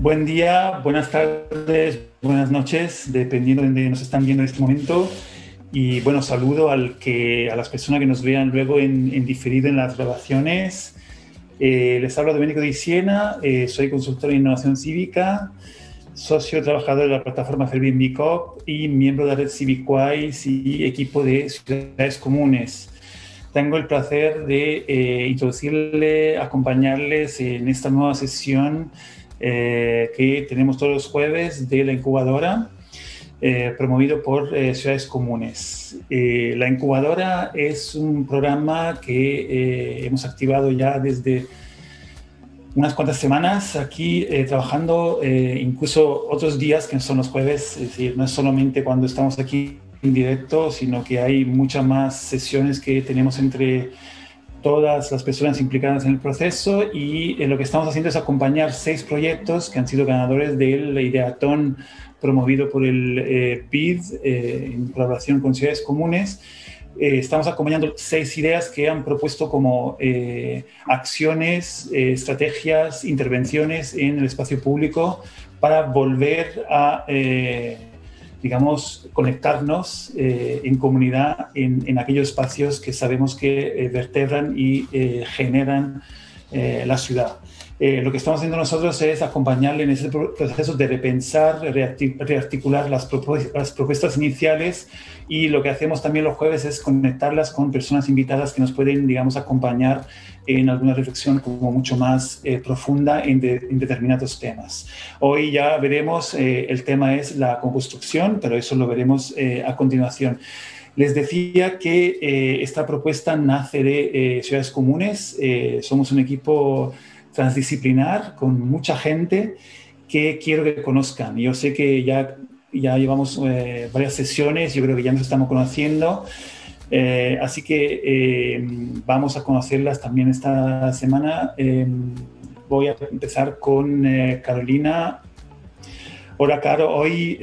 Buen día, buenas tardes, buenas noches, dependiendo de dónde nos están viendo en este momento. Y bueno, saludo a las personas que nos vean luego en diferido en las grabaciones. Les hablo Domenico Di Siena, soy consultor en innovación cívica, socio trabajador de la plataforma Airbnb Coop y miembro de la red CivicWise y equipo de ciudades comunes. Tengo el placer de acompañarles en esta nueva sesión que tenemos todos los jueves de la incubadora, promovido por Ciudades Comunes. La incubadora es un programa que hemos activado ya desde unas cuantas semanas aquí trabajando, incluso otros días que no son los jueves, es decir, no es solamente cuando estamos aquí en directo, sino que hay muchas más sesiones que tenemos entre todas las personas implicadas en el proceso, y lo que estamos haciendo es acompañar 6 proyectos que han sido ganadores del Ideatón promovido por el BID en colaboración con Ciudades Comunes. Estamos acompañando 6 ideas que han propuesto como acciones, estrategias, intervenciones en el espacio público para volver a digamos, conectarnos en comunidad en aquellos espacios que sabemos que vertebran y generan la ciudad. Lo que estamos haciendo nosotros es acompañarle en ese proceso de repensar, rearticular las propuestas iniciales, y lo que hacemos también los jueves es conectarlas con personas invitadas que nos pueden, digamos, acompañar en alguna reflexión como mucho más profunda en determinados temas. Hoy ya veremos, el tema es la construcción, pero eso lo veremos a continuación. Les decía que esta propuesta nace de Ciudades Comunes. Somos un equipo transdisciplinar con mucha gente que quiero que conozcan. Yo sé que ya llevamos varias sesiones, yo creo que ya nos estamos conociendo. Así que vamos a conocerlas también esta semana. Voy a empezar con Carolina. Hola, Caro. Hoy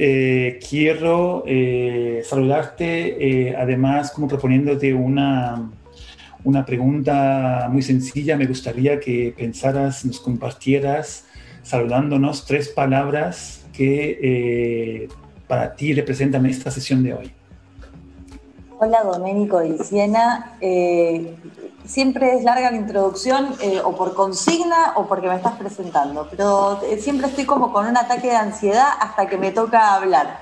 quiero saludarte, además como proponiéndote una pregunta muy sencilla. Me gustaría que pensaras, nos compartieras, saludándonos, 3 palabras que para ti representan esta sesión de hoy. Hola, Domenico Di Siena. Siempre es larga la introducción, o por consigna o porque me estás presentando, pero siempre estoy como con un ataque de ansiedad hasta que me toca hablar.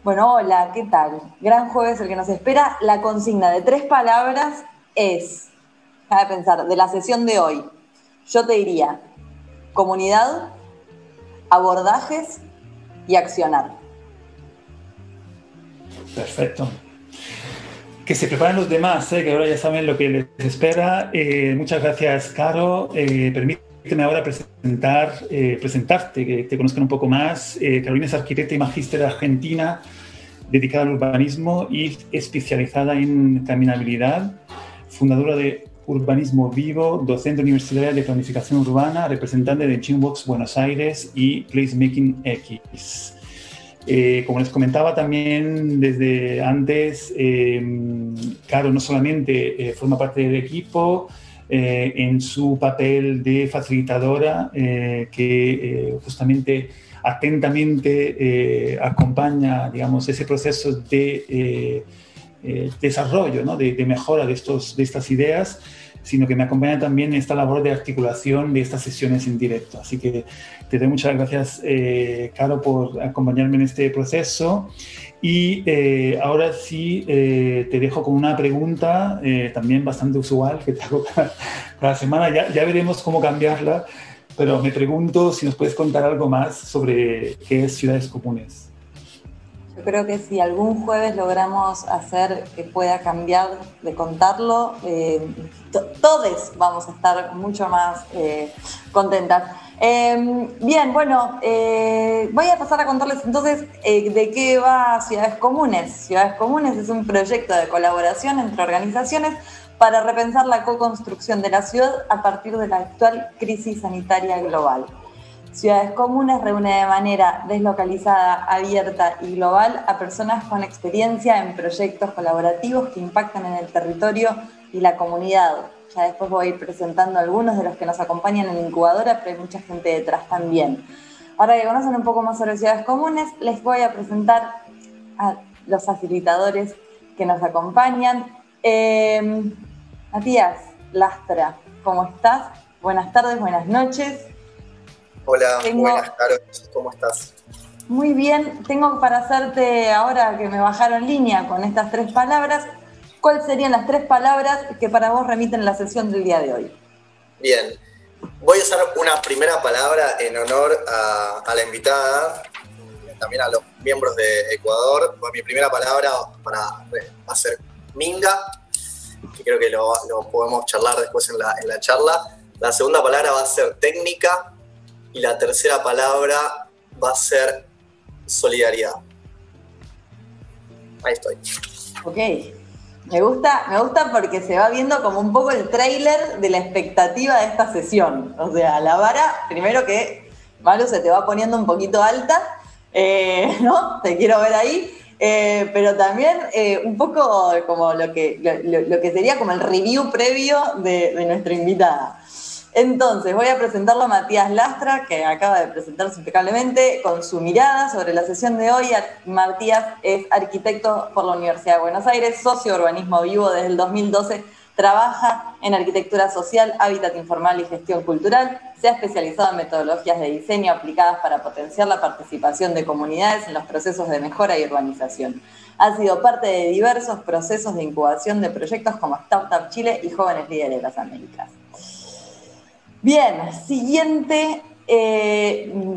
Bueno, hola, ¿qué tal? Gran jueves el que nos espera. La consigna de 3 palabras es, déjame pensar, de la sesión de hoy, yo te diría comunidad, abordajes y accionar. Perfecto. Que se preparen los demás, que ahora ya saben lo que les espera. Muchas gracias, Caro. Permíteme ahora presentarte, que te conozcan un poco más. Carolina es arquitecta y magíster argentina, dedicada al urbanismo y especializada en caminabilidad, fundadora de Urbanismo Vivo, docente universitaria de planificación urbana, representante de Teamworks Buenos Aires y Placemaking X. Como les comentaba también desde antes, Caro no solamente forma parte del equipo en su papel de facilitadora, que justamente atentamente acompaña, digamos, ese proceso de desarrollo, ¿no? de mejora de estas ideas, sino que me acompaña también en esta labor de articulación de estas sesiones en directo. Así que te doy muchas gracias, Caro, por acompañarme en este proceso. Y ahora sí te dejo con una pregunta también bastante usual que te hago cada semana. Ya veremos cómo cambiarla, pero me pregunto si nos puedes contar algo más sobre qué es Ciudades Comunes. Yo creo que si algún jueves logramos hacer que pueda cambiar de contarlo, todos vamos a estar mucho más contentas. Bien, bueno, voy a pasar a contarles entonces de qué va Ciudades Comunes. Ciudades Comunes es un proyecto de colaboración entre organizaciones para repensar la co-construcción de la ciudad a partir de la actual crisis sanitaria global. Ciudades Comunes reúne de manera deslocalizada, abierta y global a personas con experiencia en proyectos colaborativos que impactan en el territorio y la comunidad. Ya después voy a ir presentando a algunos de los que nos acompañan en la incubadora, pero hay mucha gente detrás también. Ahora que conocen un poco más sobre ciudades comunes, les voy a presentar a los facilitadores que nos acompañan. Matías Lastra, ¿cómo estás? Buenas tardes, buenas noches. Hola, buenas, Caro, ¿cómo estás? Muy bien, tengo para hacerte, ahora que me bajaron línea con estas 3 palabras, ¿cuáles serían las 3 palabras que para vos remiten la sesión del día de hoy? Bien, voy a usar una primera palabra en honor a la invitada, también a los miembros de Ecuador. Mi primera palabra va a ser minga, que creo que lo podemos charlar después en la charla. La segunda palabra va a ser técnica y la tercera palabra va a ser solidaridad. Ahí estoy. Ok, me gusta porque se va viendo como un poco el tráiler de la expectativa de esta sesión. O sea, la vara, primero que, Malu, se te va poniendo un poquito alta, ¿no? Te quiero ver ahí. Pero también un poco como lo que sería como el review previo de nuestra invitada. Entonces, voy a presentarlo a Matías Lastra, que acaba de presentarse impecablemente con su mirada sobre la sesión de hoy. Matías es arquitecto por la Universidad de Buenos Aires, socio de Urbanismo Vivo desde el 2012, trabaja en arquitectura social, hábitat informal y gestión cultural, se ha especializado en metodologías de diseño aplicadas para potenciar la participación de comunidades en los procesos de mejora y urbanización. Ha sido parte de diversos procesos de incubación de proyectos como Startup Chile y Jóvenes Líderes de las Américas. Bien, siguiente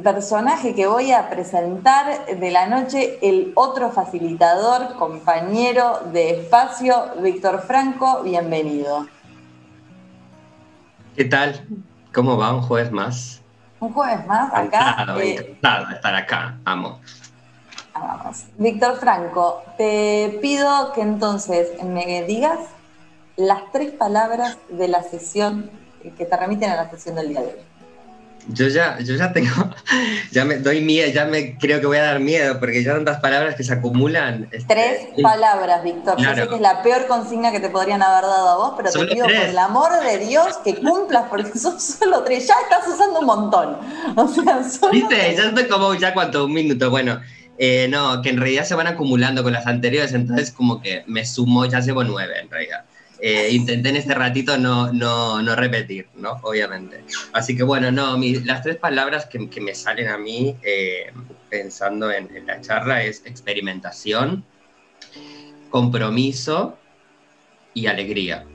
personaje que voy a presentar de la noche, el otro facilitador, compañero de espacio, Víctor Franco, bienvenido. ¿Qué tal? ¿Cómo va un jueves más? Un jueves más, acá. Encantado de estar acá, amo. Vamos. Víctor Franco, te pido que entonces me digas las 3 palabras de la sesión que te remiten a la sesión del día de hoy. Yo ya tengo, ya me doy miedo, creo que voy a dar miedo, porque ya tantas palabras que se acumulan. 3 palabras, Víctor. Claro. Yo sé que es la peor consigna que te podrían haber dado a vos, pero solo te pido 3. Por el amor de Dios que cumplas, porque son solo 3. Ya estás usando un montón. O sea, solo ¿viste? 3. Ya estoy como, un minuto. Bueno, no, que en realidad se van acumulando con las anteriores, entonces como que me sumo, ya llevo 9 en realidad. Intenté en este ratito no repetir, ¿no? Obviamente. Así que bueno, las 3 palabras que me salen a mí pensando en la charla es experimentación, compromiso y alegría.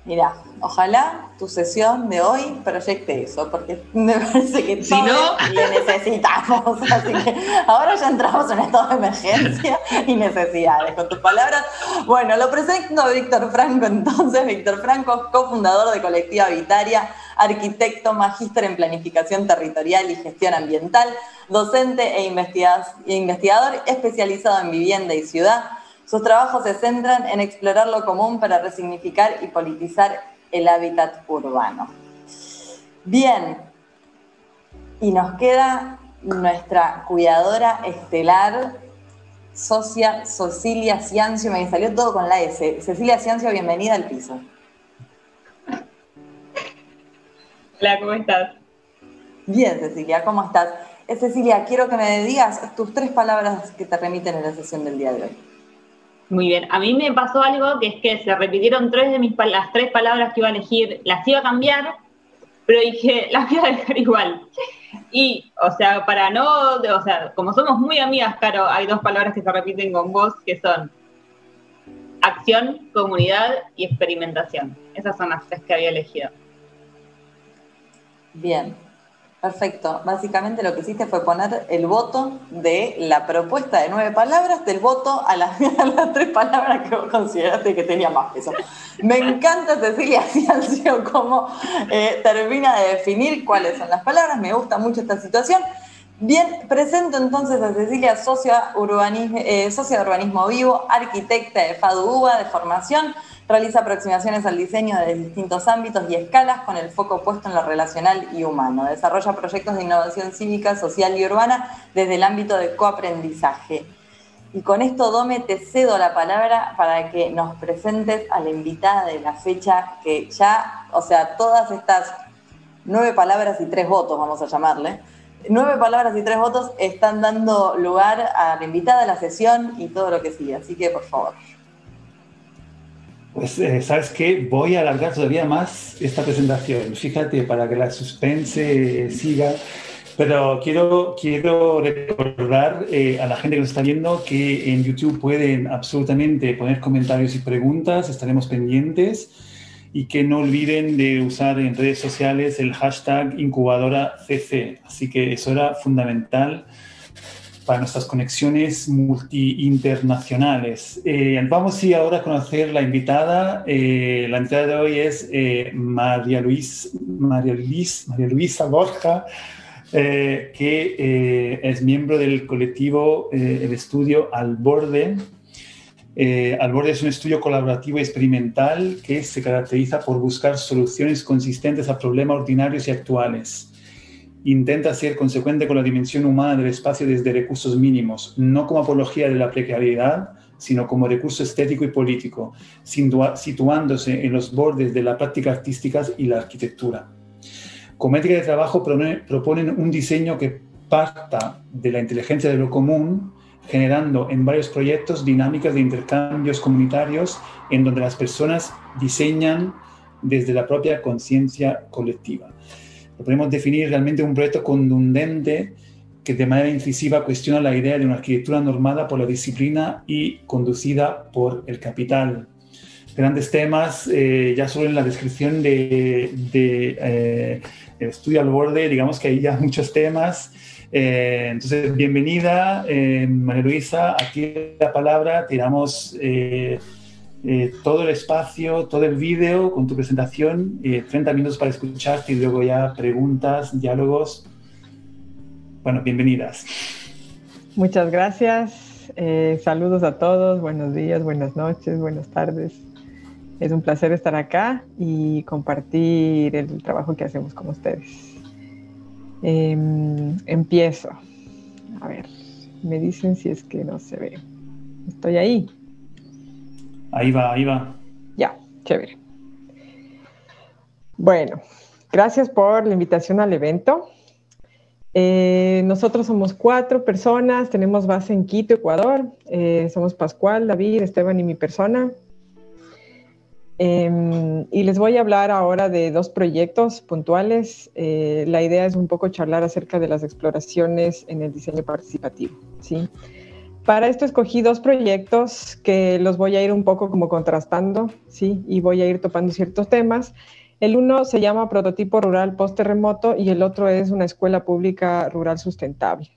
Mira, ojalá tu sesión de hoy proyecte eso, porque me parece que si todos no... le necesitamos. Así que ahora ya entramos en estado de emergencia y necesidades. Con tus palabras, bueno, lo presento a Víctor Franco entonces. Víctor Franco, cofundador de Colectiva Vitaria, arquitecto, magíster en planificación territorial y gestión ambiental, docente e investigador especializado en vivienda y ciudad. Sus trabajos se centran en explorar lo común para resignificar y politizar el hábitat urbano. Bien, y nos queda nuestra cuidadora estelar, socia Cecilia Ciancio, me salió todo con la S. Cecilia Ciancio, bienvenida al piso. Hola, ¿cómo estás? Bien, Cecilia, ¿cómo estás? Cecilia, quiero que me digas tus 3 palabras que te remiten en la sesión del día de hoy. Muy bien, a mí me pasó algo que es que se repitieron las 3 palabras que iba a elegir, las iba a cambiar, pero dije, las voy a dejar igual. Y, o sea, como somos muy amigas, Caro, hay 2 palabras que se repiten con vos, que son acción, comunidad y experimentación. Esas son las 3 que había elegido. Bien. Perfecto. Básicamente lo que hiciste fue poner el voto de la propuesta de 9 palabras del voto a las 3 palabras que vos consideraste que tenía más peso. Me encanta, Cecilia Ciancio, cómo termina de definir cuáles son las palabras. Me gusta mucho esta situación. Bien, presento entonces a Cecilia, socia de Urbanismo Vivo, arquitecta de FADU-UBA de formación. Realiza aproximaciones al diseño de distintos ámbitos y escalas con el foco puesto en lo relacional y humano. Desarrolla proyectos de innovación cívica, social y urbana desde el ámbito de coaprendizaje. Y con esto, Dome, te cedo la palabra para que nos presentes a la invitada de la fecha, que ya, o sea, todas estas 9 palabras y 3 votos, vamos a llamarle, 9 palabras y 3 votos están dando lugar a la invitada de la sesión y todo lo que sigue. Así que, por favor. Pues, ¿sabes qué? Voy a alargar todavía más esta presentación. Fíjate, para que la suspense siga. Pero quiero recordar a la gente que nos está viendo que en YouTube pueden absolutamente poner comentarios y preguntas, estaremos pendientes, y que no olviden de usar en redes sociales el hashtag IncubadoraCC. Así que eso era fundamental para nuestras conexiones multi-internacionales. Vamos ahora a conocer la invitada. La invitada de hoy es María Luisa Borja, que es miembro del colectivo El Estudio Al Borde. Al Borde es un estudio colaborativo y experimental que se caracteriza por buscar soluciones consistentes a problemas ordinarios y actuales. Intenta ser consecuente con la dimensión humana del espacio desde recursos mínimos, no como apología de la precariedad, sino como recurso estético y político, situándose en los bordes de la práctica artística y la arquitectura. Como ética de trabajo proponen un diseño que parta de la inteligencia de lo común, generando en varios proyectos dinámicas de intercambios comunitarios en donde las personas diseñan desde la propia conciencia colectiva. Lo podemos definir realmente un proyecto contundente que de manera incisiva cuestiona la idea de una arquitectura normada por la disciplina y conducida por el capital. Grandes temas, ya solo en la descripción el estudio Al Borde, digamos que hay ya muchos temas. Entonces, bienvenida, María Luisa, aquí la palabra, te damos todo el espacio, todo el vídeo con tu presentación, 30 minutos para escucharte y luego ya preguntas, diálogos. Bueno, bienvenidas. Muchas gracias, saludos a todos, buenos días, buenas noches, buenas tardes. Es un placer estar acá y compartir el trabajo que hacemos con ustedes. Empiezo. A ver, me dicen si es que no se ve. ¿Estoy ahí? Ahí va. Ya, chévere. Bueno, gracias por la invitación al evento. Nosotros somos 4 personas, tenemos base en Quito, Ecuador. Somos Pascual, David, Esteban y mi persona. Y les voy a hablar ahora de 2 proyectos puntuales. La idea es un poco charlar acerca de las exploraciones en el diseño participativo, ¿sí? Para esto escogí 2 proyectos que los voy a ir un poco como contrastando, ¿sí? Y voy a ir topando ciertos temas. El uno se llama Prototipo Rural Post-Terremoto y el otro es una escuela pública rural sustentable.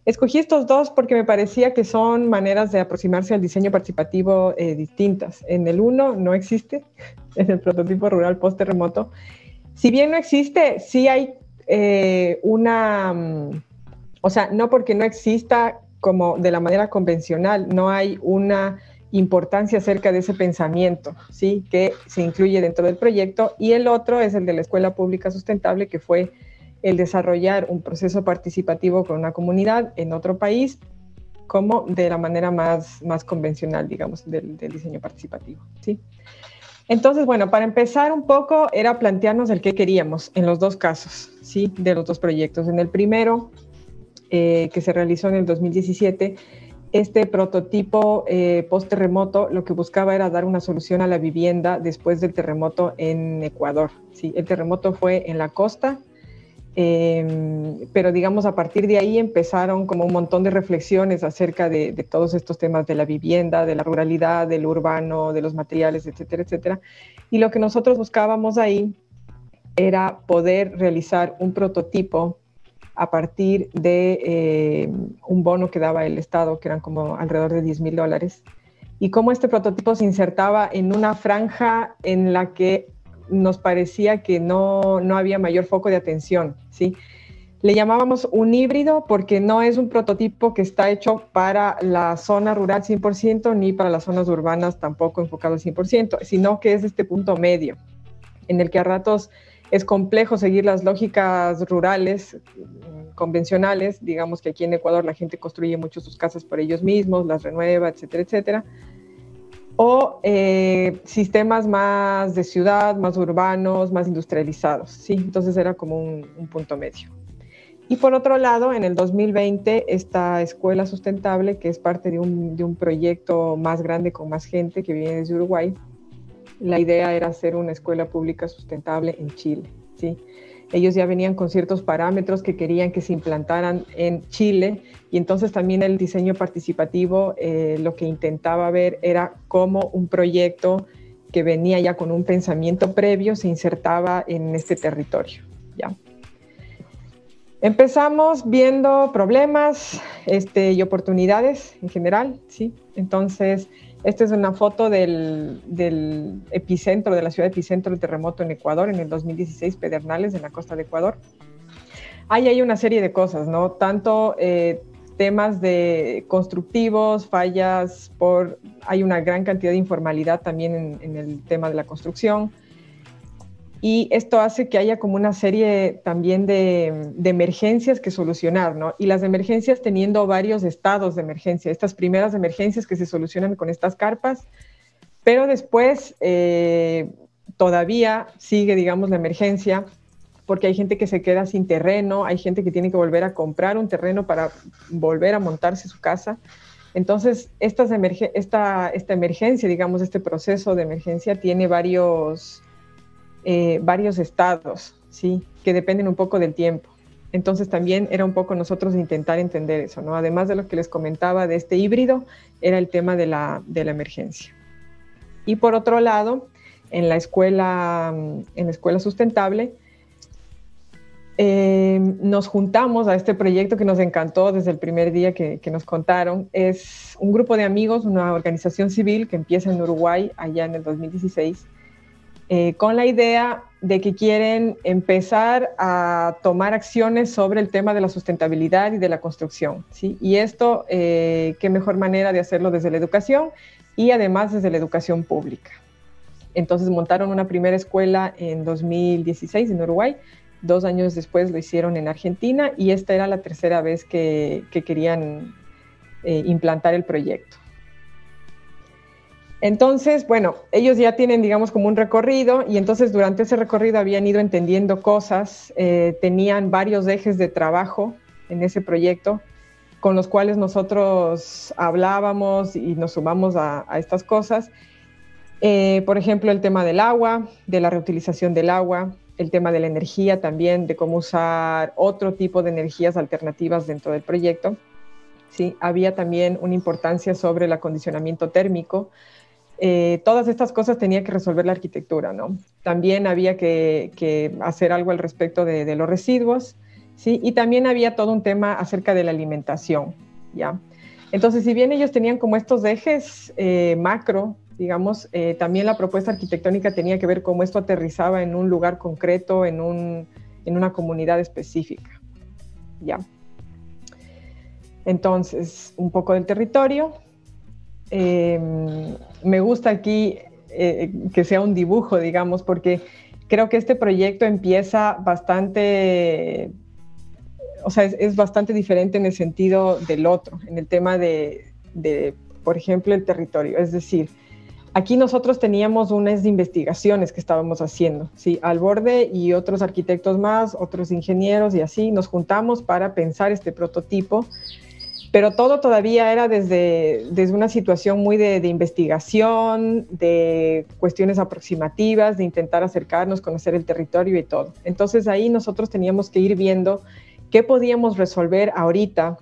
Escogí estos 2 porque me parecía que son maneras de aproximarse al diseño participativo distintas. En el uno no existe, en el prototipo rural post-terremoto. Si bien no existe, sí hay o sea, no porque no exista como de la manera convencional, no hay una importancia acerca de ese pensamiento, ¿sí? Que se incluye dentro del proyecto. Y el otro es el de la escuela pública sustentable, que fue el desarrollar un proceso participativo con una comunidad en otro país, como de la manera más convencional, digamos, del diseño participativo, ¿sí? Entonces, bueno, para empezar un poco, era plantearnos el qué queríamos en los 2 casos, ¿sí? De los 2 proyectos. En el primero, que se realizó en el 2017, este prototipo post-terremoto lo que buscaba era dar una solución a la vivienda después del terremoto en Ecuador, ¿sí? El terremoto fue en la costa, pero digamos a partir de ahí empezaron como un montón de reflexiones acerca de todos estos temas de la vivienda, de la ruralidad, del urbano, de los materiales, etcétera, etcétera. Y lo que nosotros buscábamos ahí era poder realizar un prototipo a partir de un bono que daba el Estado, que eran como alrededor de $10,000, y cómo este prototipo se insertaba en una franja en la que nos parecía que no había mayor foco de atención, ¿sí? Le llamábamos un híbrido porque no es un prototipo que está hecho para la zona rural 100% ni para las zonas urbanas tampoco enfocado al 100%, sino que es este punto medio en el que a ratos es complejo seguir las lógicas rurales convencionales, digamos que aquí en Ecuador la gente construye mucho sus casas por ellos mismos, las renueva, etcétera, etcétera, o sistemas más de ciudad, más urbanos, más industrializados, ¿sí? Entonces era como un punto medio. Y por otro lado, en el 2020, esta escuela sustentable, que es parte de un proyecto más grande con más gente que viene desde Uruguay, la idea era hacer una escuela pública sustentable en Chile, ¿sí? Ellos ya venían con ciertos parámetros que querían que se implantaran en Chile, y entonces también el diseño participativo lo que intentaba ver era cómo un proyecto que venía ya con un pensamiento previo se insertaba en este territorio, ¿ya? Empezamos viendo problemas y oportunidades en general, ¿sí? Entonces, esta es una foto del epicentro, de la ciudad epicentro del terremoto en Ecuador, en el 2016, Pedernales, en la costa de Ecuador. Ahí hay una serie de cosas, ¿no? Tanto temas de constructivos, fallas, hay una gran cantidad de informalidad también en el tema de la construcción. Y esto hace que haya como una serie también de emergencias que solucionar, ¿no? Y las emergencias teniendo varios estados de emergencia. Estas primeras emergencias que se solucionan con estas carpas, pero después todavía sigue, digamos, la emergencia, porque hay gente que se queda sin terreno, hay gente que tiene que volver a comprar un terreno para volver a montarse su casa. Entonces, esta emergencia, digamos, este proceso de emergencia tiene varios estados, ¿sí? Que dependen un poco del tiempo. Entonces también era un poco nosotros intentar entender eso, ¿no? Además de lo que les comentaba de este híbrido, era el tema de la emergencia. Y por otro lado, en la escuela sustentable, nos juntamos a este proyecto que nos encantó desde el primer día que nos contaron. Es un grupo de amigos, una organización civil que empieza en Uruguay allá en el 2016, con la idea de que quieren empezar a tomar acciones sobre el tema de la sustentabilidad y de la construcción, ¿sí? Y esto, qué mejor manera de hacerlo desde la educación y además desde la educación pública. Entonces montaron una primera escuela en 2016 en Uruguay, 2 años después lo hicieron en Argentina, y esta era la tercera vez que querían implantar el proyecto. Entonces, bueno, ellos ya tienen, digamos, como un recorrido, y entonces durante ese recorrido habían ido entendiendo cosas, tenían varios ejes de trabajo en ese proyecto, con los cuales nosotros hablábamos y nos sumamos a estas cosas. Por ejemplo, el tema del agua, de la reutilización del agua, el tema de la energía también, de cómo usar otro tipo de energías alternativas dentro del proyecto. Sí, había también una importancia sobre el acondicionamiento térmico. Todas estas cosas tenía que resolver la arquitectura, ¿no? También había que hacer algo al respecto de los residuos, ¿sí? Y también había todo un tema acerca de la alimentación, ¿ya? Entonces, si bien ellos tenían como estos ejes macro, digamos, también la propuesta arquitectónica tenía que ver cómo esto aterrizaba en un lugar concreto, en una comunidad específica, ¿ya? Entonces, un poco del territorio. Me gusta aquí que sea un dibujo, digamos, porque creo que este proyecto empieza bastante, o sea, es bastante diferente en el sentido del otro, en el tema de, por ejemplo, el territorio. Es decir, aquí nosotros teníamos unas investigaciones que estábamos haciendo, ¿sí? Al Borde y otros arquitectos más, otros ingenieros y así, nos juntamos para pensar este prototipo, pero todo todavía era desde una situación muy de investigación, de cuestiones aproximativas, de intentar acercarnos, conocer el territorio y todo. Entonces ahí nosotros teníamos que ir viendo qué podíamos resolver ahorita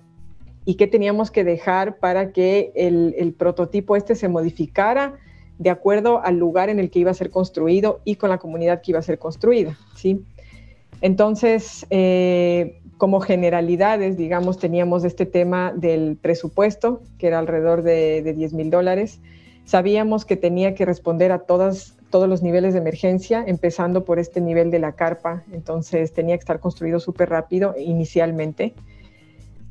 y qué teníamos que dejar para que el prototipo se modificara de acuerdo al lugar en el que iba a ser construido y con la comunidad que iba a ser construida, ¿sí? Entonces, como generalidades, digamos, teníamos este tema del presupuesto, que era alrededor de $10,000. Sabíamos que tenía que responder a todos los niveles de emergencia, empezando por este nivel de la carpa, entonces tenía que estar construido súper rápido inicialmente.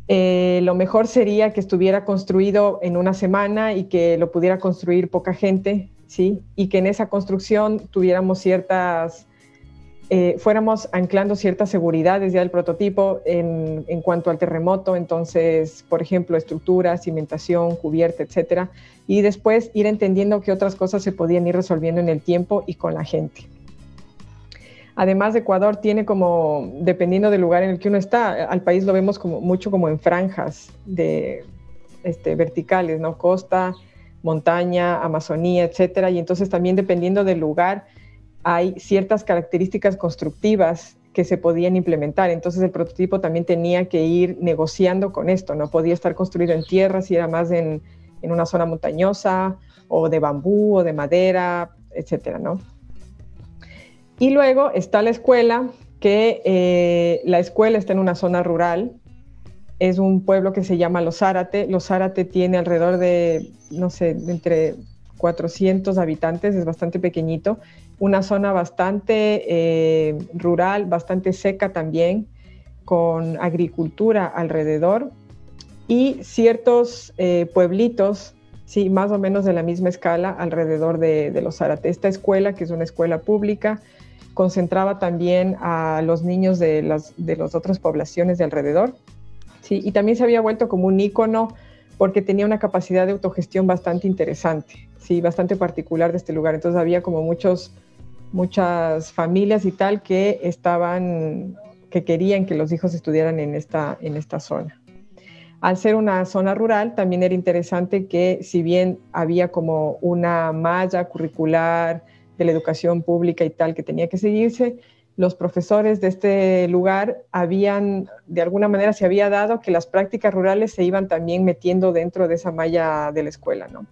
Lo mejor sería que estuviera construido en una semana y que lo pudiera construir poca gente, ¿sí? Y que en esa construcción tuviéramos ciertas fuéramos anclando ciertas seguridades ya del prototipo en cuanto al terremoto, entonces, por ejemplo, estructura, cimentación, cubierta, etcétera, y después ir entendiendo qué otras cosas se podían ir resolviendo en el tiempo y con la gente. Además, Ecuador tiene como, dependiendo del lugar en el que uno está, al país lo vemos mucho como en franjas verticales, ¿no? Costa, montaña, Amazonía, etcétera, y entonces también dependiendo del lugar, hay ciertas características constructivas que se podían implementar. Entonces el prototipo también tenía que ir negociando con esto. No podía estar construido en tierra si era más en una zona montañosa, o de bambú, o de madera, etcétera, ¿no? Y luego está la escuela, que la escuela está en una zona rural. Es un pueblo que se llama Los Zárate. Los Zárate tiene alrededor de, no sé, entre 400 habitantes, es bastante pequeñito. Una zona bastante rural, bastante seca también, con agricultura alrededor y ciertos pueblitos, sí, más o menos de la misma escala alrededor de Los Zárate. Esta escuela, que es una escuela pública, concentraba también a los niños de las otras poblaciones de alrededor, sí, y también se había vuelto como un ícono porque tenía una capacidad de autogestión bastante interesante, sí, bastante particular de este lugar. Entonces había como muchas familias y tal que querían que los hijos estudiaran en esta zona. Al ser una zona rural, también era interesante que, si bien había como una malla curricular de la educación pública y tal que tenía que seguirse, los profesores de este lugar de alguna manera se había dado que las prácticas rurales se iban también metiendo dentro de esa malla de la escuela, ¿no?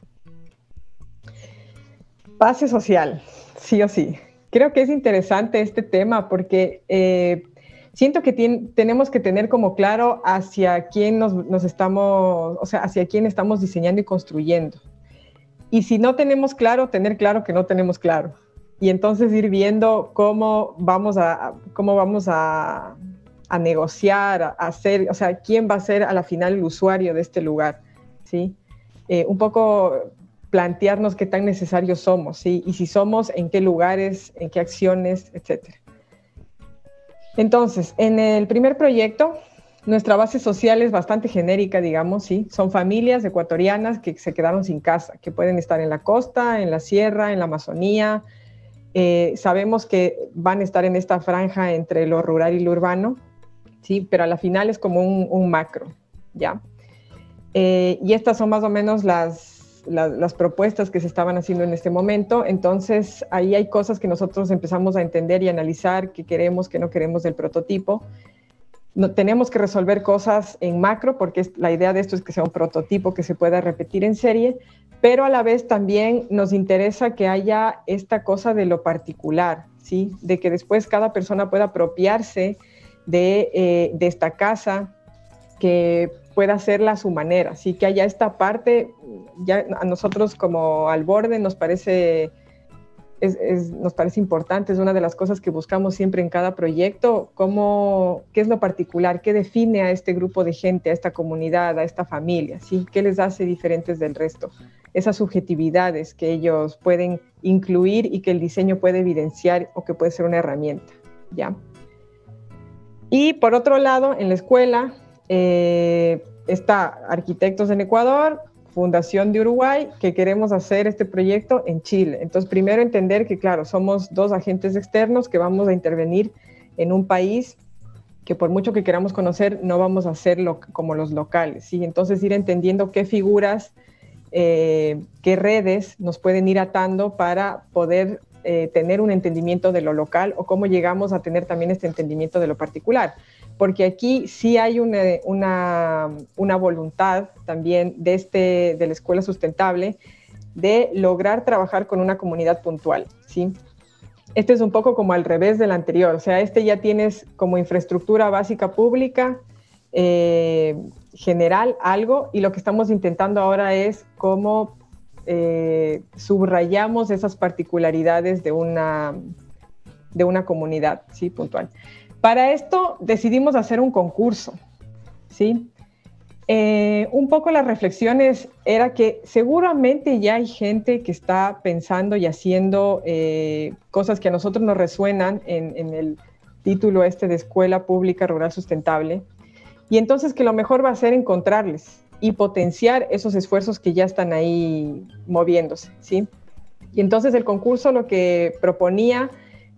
Base social, sí o sí. Creo que es interesante este tema porque siento que tenemos que tener como claro hacia quién hacia quién estamos diseñando y construyendo. Y si no tenemos claro, tener claro que no tenemos claro. Y entonces ir viendo cómo vamos a negociar, a hacer, o sea, quién va a ser a la final el usuario de este lugar, ¿sí? Un poco plantearnos qué tan necesarios somos, ¿sí? Y si somos, en qué lugares, en qué acciones, etcétera. Entonces, en el primer proyecto, nuestra base social es bastante genérica, digamos, ¿sí? Son familias ecuatorianas que se quedaron sin casa, que pueden estar en la costa, en la sierra, en la Amazonía. Sabemos que van a estar en esta franja entre lo rural y lo urbano, ¿sí? Pero a la final es como un macro, ¿ya? Y estas son más o menos las propuestas que se estaban haciendo en este momento. Entonces ahí hay cosas que nosotros empezamos a entender y analizar, qué queremos, qué no queremos del prototipo. No, tenemos que resolver cosas en macro, porque la idea de esto es que sea un prototipo que se pueda repetir en serie, pero a la vez también nos interesa que haya esta cosa de lo particular, ¿sí? De que después cada persona pueda apropiarse de esta casa, que pueda hacerla a su manera, ¿sí? Que haya esta parte, ya a nosotros como Al Borde nos parece importante, es una de las cosas que buscamos siempre en cada proyecto, qué es lo particular, qué define a este grupo de gente, a esta comunidad, a esta familia, ¿sí? ¿Qué les hace diferentes del resto? Esas subjetividades que ellos pueden incluir y que el diseño puede evidenciar o que puede ser una herramienta, ¿ya? Y por otro lado, en la escuela está Arquitectos en Ecuador, Fundación de Uruguay, que queremos hacer este proyecto en Chile. Entonces, primero entender que, claro, somos dos agentes externos que vamos a intervenir en un país que por mucho que queramos conocer, no vamos a hacerlo como los locales, ¿sí? Entonces, ir entendiendo qué figuras, qué redes nos pueden ir atando para poder tener un entendimiento de lo local, o cómo llegamos a tener también este entendimiento de lo particular. Porque aquí sí hay una voluntad también de la Escuela Sustentable de lograr trabajar con una comunidad puntual, ¿sí? Este es un poco como al revés del anterior, o sea, ya tienes como infraestructura básica pública, general, algo, y lo que estamos intentando ahora es cómo subrayamos esas particularidades de una comunidad, ¿sí? Puntual. Para esto decidimos hacer un concurso, ¿sí? Un poco las reflexiones era que seguramente ya hay gente que está pensando y haciendo cosas que a nosotros nos resuenan en el título este de Escuela Pública Rural Sustentable, y entonces que lo mejor va a ser encontrarles y potenciar esos esfuerzos que ya están ahí moviéndose, ¿sí? Y entonces el concurso lo que proponía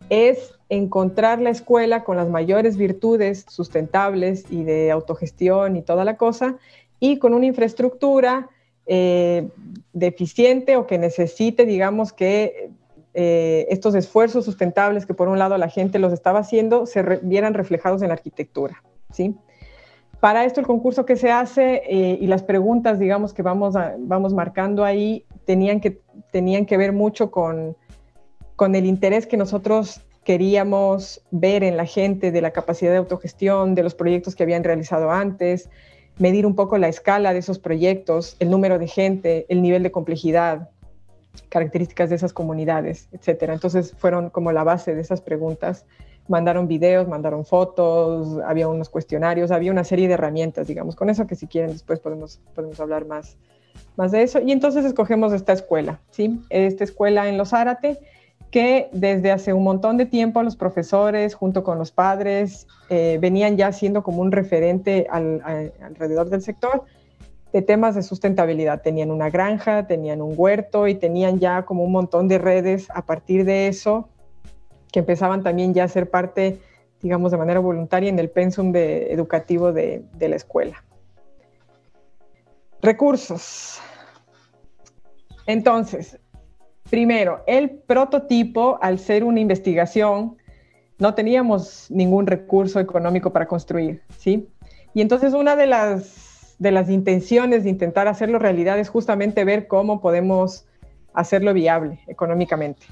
es encontrar la escuela con las mayores virtudes sustentables y de autogestión y toda la cosa, y con una infraestructura deficiente o que necesite, digamos, que estos esfuerzos sustentables que por un lado la gente los estaba haciendo se vieran reflejados en la arquitectura, ¿sí? Para esto el concurso que se hace y las preguntas, digamos, que vamos marcando ahí, tenían que ver mucho con el interés que nosotros queríamos ver en la gente de la capacidad de autogestión, de los proyectos que habían realizado antes, medir un poco la escala de esos proyectos, el número de gente, el nivel de complejidad, características de esas comunidades, etc. Entonces fueron como la base de esas preguntas. Mandaron videos, mandaron fotos, había unos cuestionarios, había una serie de herramientas, digamos. Con eso que si quieren después podemos hablar más de eso. Y entonces escogemos esta escuela, ¿sí? Esta escuela en Los Zárate, que desde hace un montón de tiempo los profesores, junto con los padres, venían ya siendo como un referente alrededor del sector de temas de sustentabilidad. Tenían una granja, tenían un huerto y tenían ya como un montón de redes a partir de eso, que empezaban también ya a ser parte, digamos, de manera voluntaria en el pensum educativo de la escuela. Recursos. Entonces, primero, el prototipo, al ser una investigación, no teníamos ningún recurso económico para construir, ¿sí? Y entonces una de las intenciones de intentar hacerlo realidad es justamente ver cómo podemos hacerlo viable económicamente.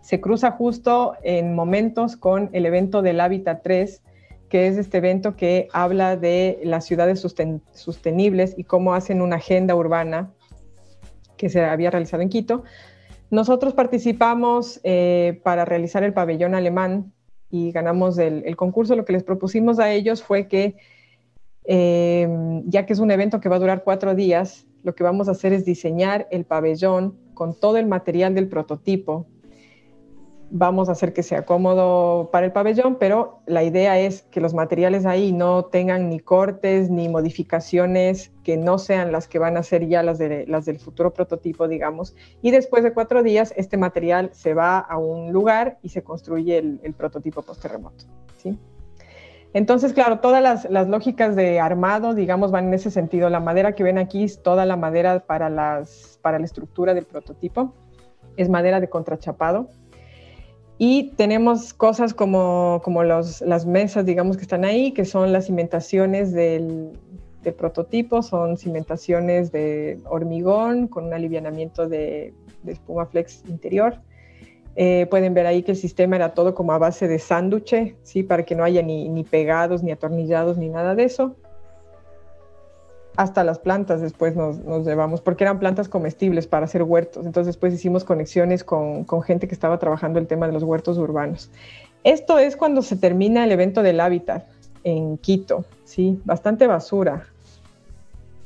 Se cruza justo en momentos con el evento del Hábitat 3, que es este evento que habla de las ciudades sostenibles y cómo hacen una agenda urbana que se había realizado en Quito. Nosotros participamos para realizar el pabellón alemán y ganamos el concurso. Lo que les propusimos a ellos fue que, ya que es un evento que va a durar 4 días, lo que vamos a hacer es diseñar el pabellón con todo el material del prototipo. Vamos a hacer que sea cómodo para el pabellón, pero la idea es que los materiales ahí no tengan ni cortes ni modificaciones que no sean las que van a ser ya las del futuro prototipo, digamos. Y después de 4 días, este material se va a un lugar y se construye el prototipo post-terremoto, ¿sí? Entonces, claro, todas las lógicas de armado, digamos, van en ese sentido. La madera que ven aquí es toda la madera para la estructura del prototipo. Es madera de contrachapado. Y tenemos cosas como las mesas, digamos, que están ahí, que son las cimentaciones del prototipo. Son cimentaciones de hormigón con un alivianamiento de espuma flex interior. Pueden ver ahí que el sistema era todo como a base de sánduche, ¿sí? Para que no haya ni pegados, ni atornillados, ni nada de eso. Hasta las plantas después nos llevamos, porque eran plantas comestibles para hacer huertos. Entonces después hicimos conexiones con gente que estaba trabajando el tema de los huertos urbanos. Esto es cuando se termina el evento del Hábitat en Quito, ¿sí? Bastante basura.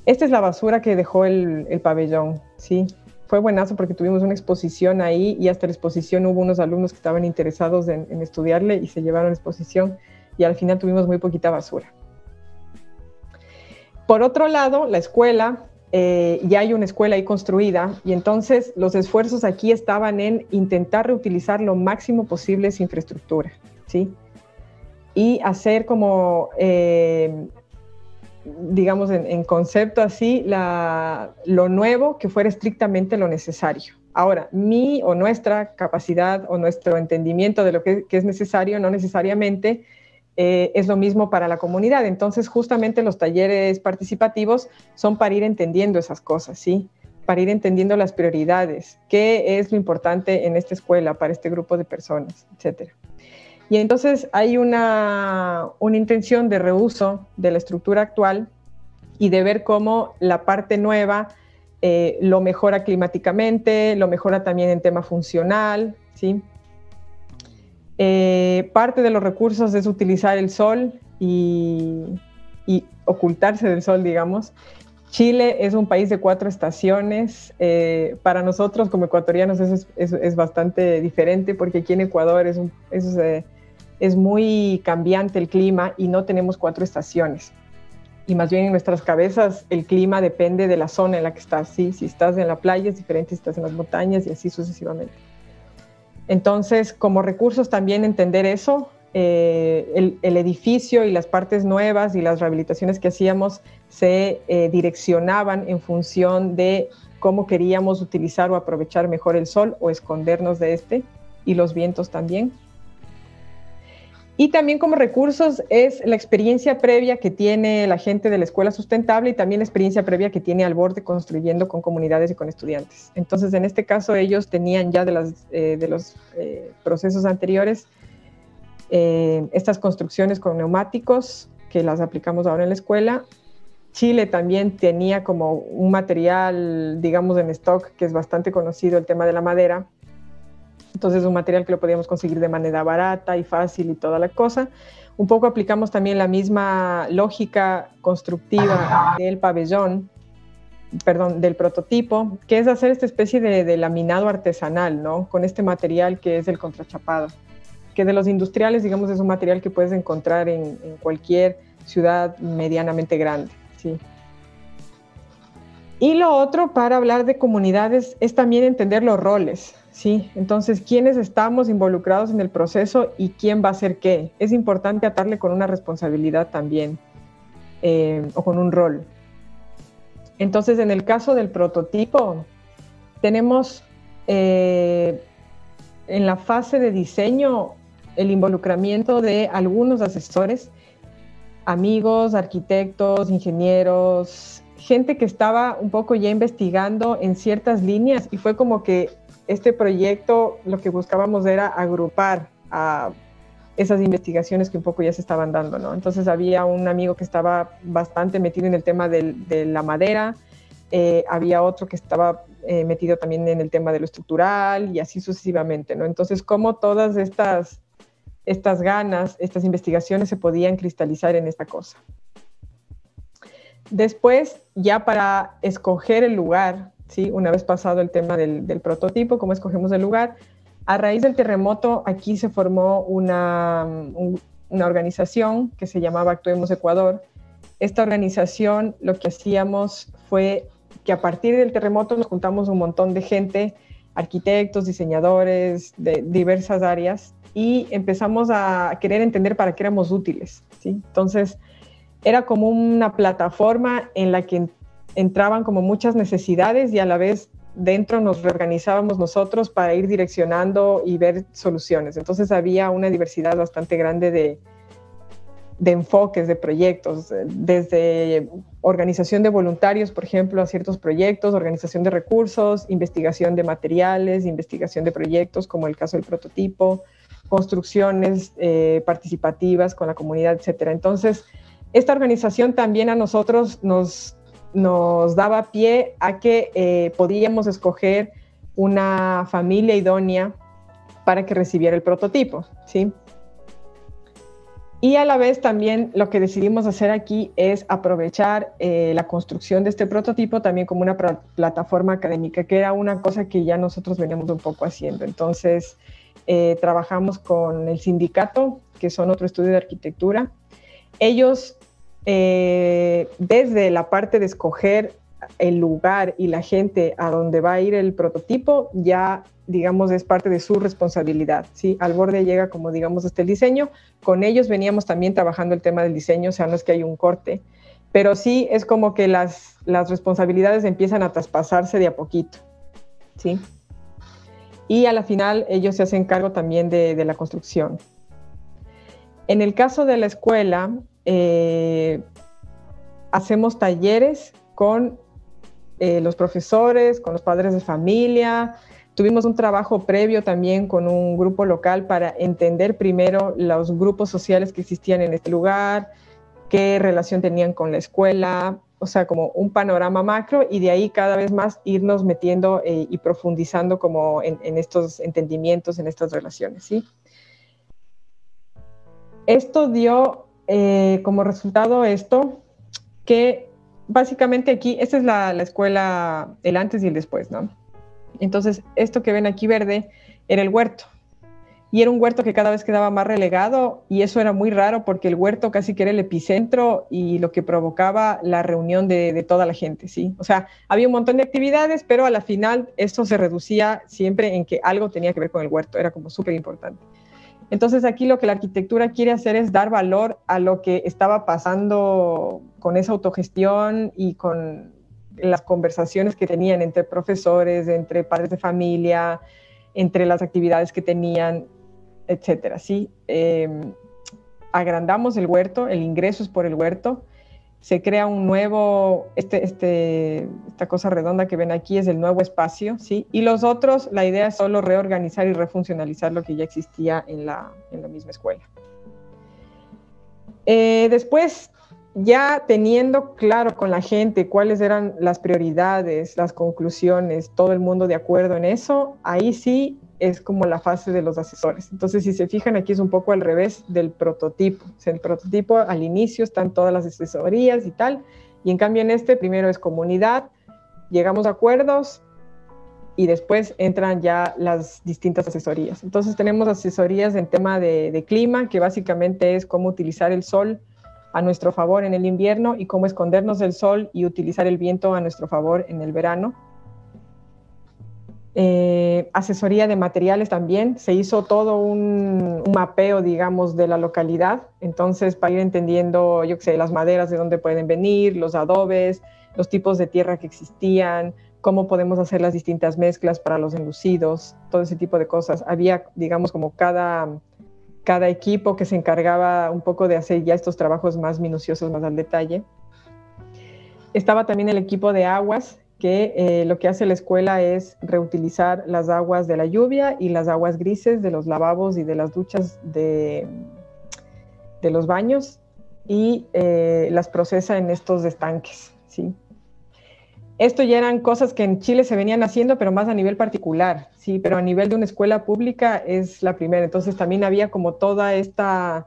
Esta es la basura que dejó el pabellón, ¿sí? Fue buenazo porque tuvimos una exposición ahí y hasta la exposición hubo unos alumnos que estaban interesados en estudiarle y se llevaron la exposición y al final tuvimos muy poquita basura. Por otro lado, la escuela, ya hay una escuela ahí construida y entonces los esfuerzos aquí estaban en intentar reutilizar lo máximo posible esa infraestructura, ¿sí? Y hacer como, digamos, en concepto así, lo nuevo que fuera estrictamente lo necesario. Ahora, mi o nuestra capacidad o nuestro entendimiento de lo que es necesario no necesariamente es lo mismo para la comunidad. Entonces, justamente los talleres participativos son para ir entendiendo esas cosas, ¿sí? Para ir entendiendo las prioridades, qué es lo importante en esta escuela para este grupo de personas, etcétera. Y entonces hay una intención de reuso de la estructura actual y de ver cómo la parte nueva lo mejora climáticamente, lo mejora también en tema funcional, ¿sí? Parte de los recursos es utilizar el sol y ocultarse del sol, digamos. Chile es un país de 4 estaciones. Para nosotros como ecuatorianos eso es bastante diferente, porque aquí en Ecuador es muy cambiante el clima y no tenemos 4 estaciones. Y más bien en nuestras cabezas el clima depende de la zona en la que estás, ¿sí? Si estás en la playa es diferente, si estás en las montañas y así sucesivamente. Entonces, como recursos también entender eso, el edificio y las partes nuevas y las rehabilitaciones que hacíamos se direccionaban en función de cómo queríamos utilizar o aprovechar mejor el sol o escondernos de este, y los vientos también. Y también como recursos es la experiencia previa que tiene la gente de la Escuela Sustentable y también la experiencia previa que tiene Al Borde construyendo con comunidades y con estudiantes. Entonces, en este caso, ellos tenían ya de los procesos anteriores estas construcciones con neumáticos que las aplicamos ahora en la escuela. Chile también tenía como un material, digamos, en stock que es bastante conocido, el tema de la madera. Entonces, un material que lo podíamos conseguir de manera barata y fácil y toda la cosa. Un poco aplicamos también la misma lógica constructiva del pabellón, perdón, del prototipo, que es hacer esta especie de laminado artesanal, ¿no? Con este material que es el contrachapado, que de los industriales, digamos, es un material que puedes encontrar en cualquier ciudad medianamente grande, ¿sí? Y lo otro, para hablar de comunidades, es también entender los roles, ¿sí? Entonces, ¿quiénes estamos involucrados en el proceso y quién va a hacer qué? Es importante atarle con una responsabilidad también, o con un rol. Entonces, en el caso del prototipo, tenemos en la fase de diseño el involucramiento de algunos asesores, amigos, arquitectos, ingenieros, gente que estaba un poco ya investigando en ciertas líneas, y fue como que este proyecto lo que buscábamos era agrupar a esas investigaciones que un poco ya se estaban dando, ¿no? Entonces había un amigo que estaba bastante metido en el tema de la madera, había otro que estaba metido también en el tema de lo estructural y así sucesivamente, ¿no? Entonces, cómo todas estas ganas, estas investigaciones se podían cristalizar en esta cosa. Después, ya para escoger el lugar, ¿sí? Una vez pasado el tema del prototipo, cómo escogemos el lugar, a raíz del terremoto aquí se formó una organización que se llamaba Actuemos Ecuador. Esta organización, lo que hacíamos fue que a partir del terremoto nos juntamos un montón de gente, arquitectos, diseñadores de diversas áreas, y empezamos a querer entender para qué éramos útiles, ¿sí? Entonces, era como una plataforma en la que entraban como muchas necesidades y a la vez dentro nos reorganizábamos nosotros para ir direccionando y ver soluciones. Entonces había una diversidad bastante grande de enfoques, de proyectos, desde organización de voluntarios, por ejemplo, a ciertos proyectos, organización de recursos, investigación de materiales, investigación de proyectos, como el caso del prototipo, construcciones participativas con la comunidad, etc. Entonces, esta organización también a nosotros nos daba pie a que podíamos escoger una familia idónea para que recibiera el prototipo, ¿sí? Y a la vez también lo que decidimos hacer aquí es aprovechar la construcción de este prototipo también como una plataforma académica, que era una cosa que ya nosotros veníamos un poco haciendo. Entonces, trabajamos con el sindicato, que son otro estudio de arquitectura. Ellos, desde la parte de escoger el lugar y la gente a donde va a ir el prototipo, ya, digamos, es parte de su responsabilidad, ¿sí? Al Borde llega como, digamos, hasta el diseño. Con ellos veníamos también trabajando el tema del diseño, o sea, no es que hay un corte, pero sí es como que las responsabilidades empiezan a traspasarse de a poquito, ¿sí? Y a la final ellos se hacen cargo también de la construcción. En el caso de la escuela, hacemos talleres con los profesores, con los padres de familia. Tuvimos un trabajo previo también con un grupo local para entender primero los grupos sociales que existían en este lugar, qué relación tenían con la escuela, o sea, como un panorama macro, y de ahí cada vez más irnos metiendo y profundizando como en estos entendimientos, en estas relaciones, ¿sí? Esto dio como resultado esto. que básicamente aquí, esta es la escuela, el antes y el después, ¿no? Entonces, esto que ven aquí verde era el huerto. Y era un huerto que cada vez quedaba más relegado, y eso era muy raro porque el huerto casi que era el epicentro y lo que provocaba la reunión de toda la gente, ¿sí? O sea, había un montón de actividades, pero a la final esto se reducía siempre en que algo tenía que ver con el huerto, era como súper importante. Entonces aquí lo que la arquitectura quiere hacer es dar valor a lo que estaba pasando con esa autogestión y con las conversaciones que tenían entre profesores, entre padres de familia, entre las actividades que tenían, etcétera, ¿sí? Agrandamos el huerto, el ingreso es por el huerto, se crea un nuevo, esta cosa redonda que ven aquí es el nuevo espacio, ¿sí? Y los otros, la idea es solo reorganizar y refuncionalizar lo que ya existía en la misma escuela. Después, ya teniendo claro con la gente cuáles eran las prioridades, las conclusiones, todo el mundo de acuerdo en eso, ahí sí es como la fase de los asesores. Entonces, si se fijan, aquí es un poco al revés del prototipo. O sea, el prototipo al inicio están todas las asesorías y tal, y en cambio en este primero es comunidad, llegamos a acuerdos y después entran ya las distintas asesorías. Entonces tenemos asesorías en tema de clima, que básicamente es cómo utilizar el sol a nuestro favor en el invierno y cómo escondernos del sol y utilizar el viento a nuestro favor en el verano. Asesoría de materiales también, se hizo todo un mapeo, digamos, de la localidad, entonces para ir entendiendo, yo qué sé, las maderas de dónde pueden venir, los adobes, los tipos de tierra que existían, cómo podemos hacer las distintas mezclas para los enlucidos, todo ese tipo de cosas. Había, digamos, como cada equipo que se encargaba un poco de hacer ya estos trabajos más minuciosos, más al detalle. Estaba también el equipo de aguas, que lo que hace la escuela es reutilizar las aguas de la lluvia y las aguas grises de los lavabos y de las duchas de los baños y las procesa en estos estanques, ¿sí? Esto ya eran cosas que en Chile se venían haciendo, pero más a nivel particular, ¿sí? Pero a nivel de una escuela pública es la primera. Entonces también había como toda esta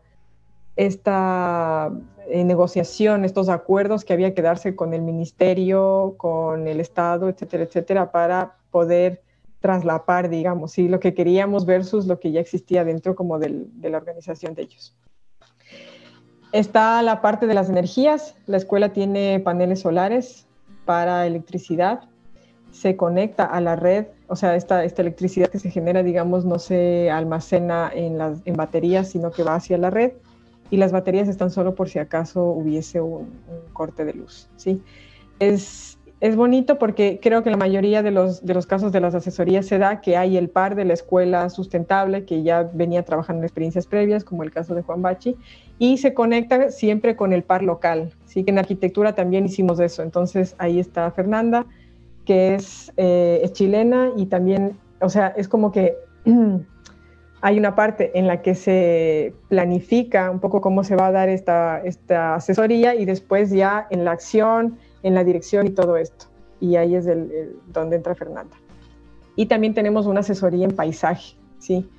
negociación, estos acuerdos que había que darse con el ministerio, con el Estado, etcétera, etcétera, para poder traslapar, digamos, ¿sí? Lo que queríamos versus lo que ya existía dentro como de la organización de ellos. Está la parte de las energías. La escuela tiene paneles solares para electricidad. Se conecta a la red, o sea, esta electricidad que se genera, digamos, no se almacena en baterías, sino que va hacia la red. Y las baterías están solo por si acaso hubiese un corte de luz, ¿sí? Es bonito porque creo que la mayoría de los casos de las asesorías se da que hay el par de la escuela sustentable que ya venía trabajando en experiencias previas, como el caso de Juan Bachi, y se conecta siempre con el par local, ¿sí? Que en arquitectura también hicimos eso. Entonces ahí está Fernanda, que es chilena y también, o sea, es como que hay una parte en la que se planifica un poco cómo se va a dar esta asesoría y después ya en la acción, en la dirección y todo esto. Y ahí es donde entra Fernanda. Y también tenemos una asesoría en paisaje, ¿sí?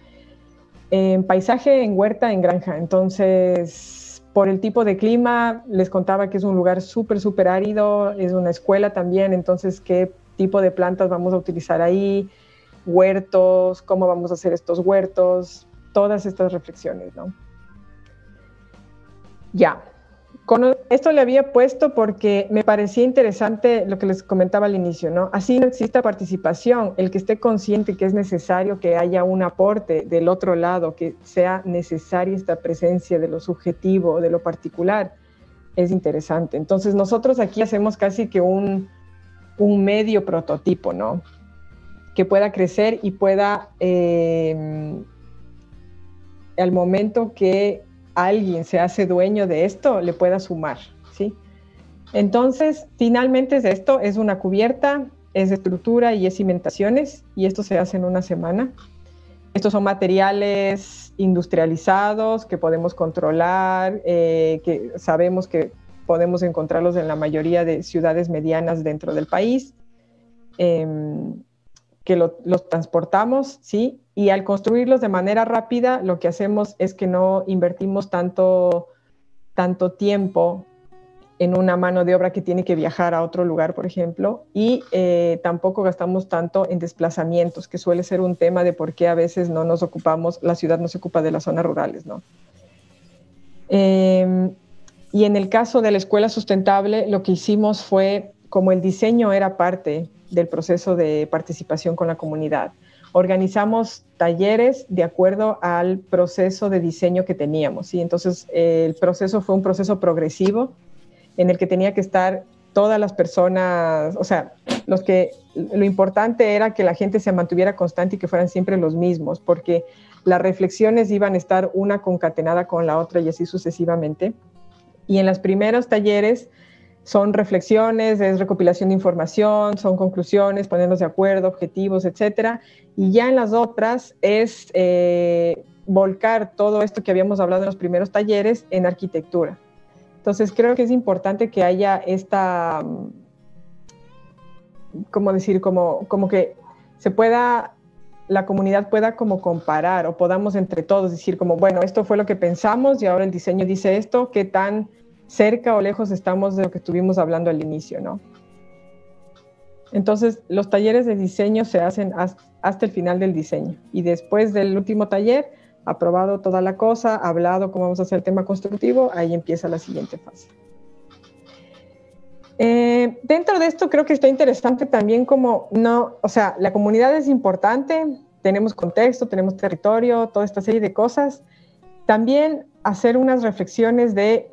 En paisaje, en huerta, en granja. Entonces, por el tipo de clima, les contaba que es un lugar súper, súper árido, es una escuela también, entonces, ¿qué tipo de plantas vamos a utilizar ahí? Huertos, cómo vamos a hacer estos huertos, todas estas reflexiones, ¿no? Ya, con esto le había puesto porque me parecía interesante lo que les comentaba al inicio, ¿no? Así no exista participación, el que esté consciente que es necesario que haya un aporte del otro lado, que sea necesaria esta presencia de lo subjetivo, de lo particular, es interesante. Entonces nosotros aquí hacemos casi que un medio prototipo, ¿no? Que pueda crecer y pueda, al momento que alguien se hace dueño de esto, le pueda sumar, ¿sí? Entonces, finalmente esto es una cubierta, es estructura y es cimentaciones, y esto se hace en una semana. Estos son materiales industrializados que podemos controlar, que sabemos que podemos encontrarlos en la mayoría de ciudades medianas dentro del país, que los transportamos, ¿sí? Y al construirlos de manera rápida, lo que hacemos es que no invertimos tanto tiempo en una mano de obra que tiene que viajar a otro lugar, por ejemplo, y tampoco gastamos tanto en desplazamientos, que suele ser un tema de por qué a veces no nos ocupamos, la ciudad no se ocupa de las zonas rurales, ¿no? Y en el caso de la escuela sustentable, lo que hicimos fue, como el diseño era parte del proceso de participación con la comunidad, organizamos talleres de acuerdo al proceso de diseño que teníamos, ¿sí? Entonces, el proceso fue un proceso progresivo en el que tenía que estar todas las personas, o sea, lo importante era que la gente se mantuviera constante y que fueran siempre los mismos, porque las reflexiones iban a estar una concatenada con la otra y así sucesivamente. Y en los primeros talleres son reflexiones, es recopilación de información, son conclusiones, ponernos de acuerdo, objetivos, etcétera. Y ya en las otras es volcar todo esto que habíamos hablado en los primeros talleres en arquitectura. Entonces creo que es importante que haya esta, ¿cómo decir? Como que se pueda, la comunidad pueda como comparar o podamos entre todos decir como, bueno, esto fue lo que pensamos y ahora el diseño dice esto, ¿qué tan cerca o lejos estamos de lo que estuvimos hablando al inicio, ¿no? Entonces, los talleres de diseño se hacen hasta el final del diseño y después del último taller, aprobado toda la cosa, hablado cómo vamos a hacer el tema constructivo, ahí empieza la siguiente fase. Dentro de esto creo que está interesante también como, o sea, la comunidad es importante, tenemos contexto, tenemos territorio, toda esta serie de cosas. También hacer unas reflexiones de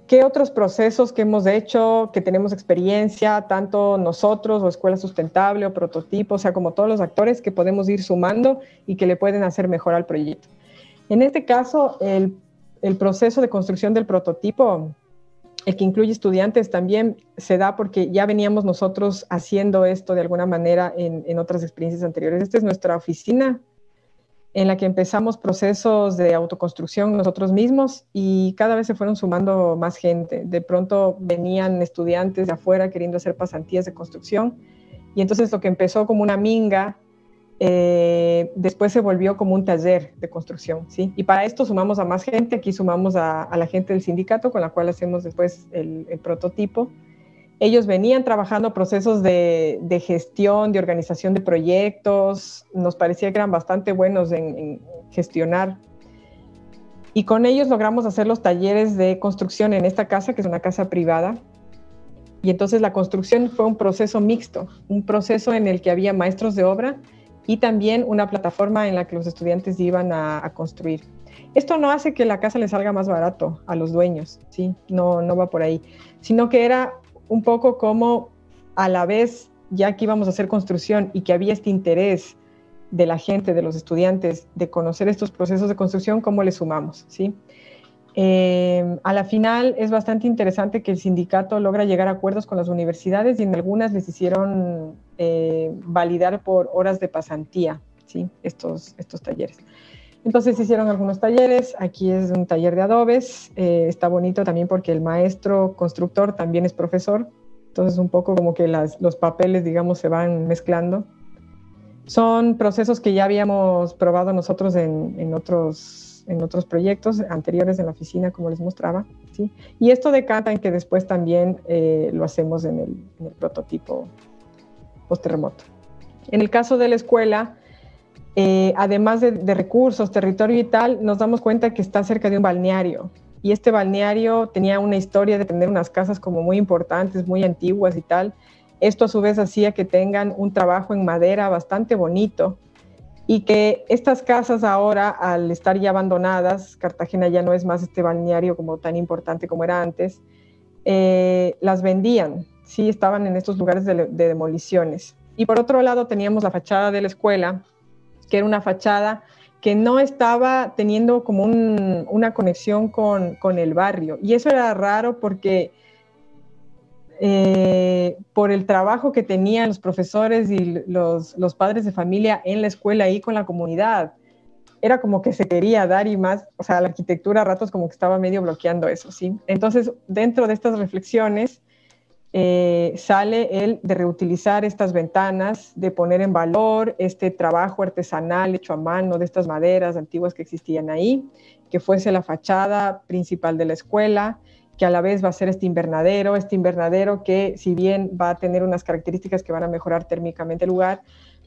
qué otros procesos que hemos hecho, que tenemos experiencia, tanto nosotros o Escuela Sustentable o Prototipo, o sea, como todos los actores que podemos ir sumando y que le pueden hacer mejor al proyecto. En este caso, el proceso de construcción del prototipo, el que incluye estudiantes, también se da porque ya veníamos nosotros haciendo esto de alguna manera en otras experiencias anteriores. Esta es nuestra oficina, en la que empezamos procesos de autoconstrucción nosotros mismos y cada vez se fueron sumando más gente. De pronto venían estudiantes de afuera queriendo hacer pasantías de construcción y entonces lo que empezó como una minga, después se volvió como un taller de construcción, ¿sí? Y para esto sumamos a más gente. Aquí sumamos a la gente del sindicato con la cual hacemos después el prototipo. Ellos venían trabajando procesos de gestión, de organización de proyectos. Nos parecía que eran bastante buenos en gestionar. Y con ellos logramos hacer los talleres de construcción en esta casa, que es una casa privada. Y entonces la construcción fue un proceso mixto, un proceso en el que había maestros de obra y también una plataforma en la que los estudiantes iban a construir. Esto no hace que la casa le salga más barato a los dueños, ¿sí? No va por ahí, sino que era un poco como a la vez, ya que íbamos a hacer construcción y que había este interés de la gente, de los estudiantes, de conocer estos procesos de construcción, ¿cómo le sumamos? ¿Sí? A la final es bastante interesante que el sindicato logra llegar a acuerdos con las universidades y en algunas les hicieron validar por horas de pasantía, ¿sí? Estos talleres. Entonces hicieron algunos talleres. Aquí es un taller de adobes. Está bonito también porque el maestro constructor también es profesor. Entonces un poco como que los papeles, digamos, se van mezclando. Son procesos que ya habíamos probado nosotros en otros proyectos anteriores en la oficina, como les mostraba, ¿sí? Y esto decanta en que después también lo hacemos en el prototipo post-terremoto. En el caso de la escuela, además de recursos, territorio y tal, nos damos cuenta que está cerca de un balneario. Y este balneario tenía una historia de tener unas casas como muy importantes, muy antiguas y tal. Esto a su vez hacía que tengan un trabajo en madera bastante bonito y que estas casas ahora, al estar ya abandonadas, Cartagena ya no es más este balneario como tan importante como era antes, las vendían, sí, estaban en estos lugares de demoliciones. Y por otro lado teníamos la fachada de la escuela, que era una fachada que no estaba teniendo como una conexión con el barrio. Y eso era raro porque por el trabajo que tenían los profesores y los padres de familia en la escuela ahí con la comunidad, era como que se quería dar y más, o sea, la arquitectura a ratos como que estaba medio bloqueando eso, ¿sí? Entonces, dentro de estas reflexiones, sale el de reutilizar estas ventanas, de poner en valor este trabajo artesanal hecho a mano de estas maderas antiguas que existían ahí, que fuese la fachada principal de la escuela que a la vez va a ser este invernadero que si bien va a tener unas características que van a mejorar térmicamente el lugar,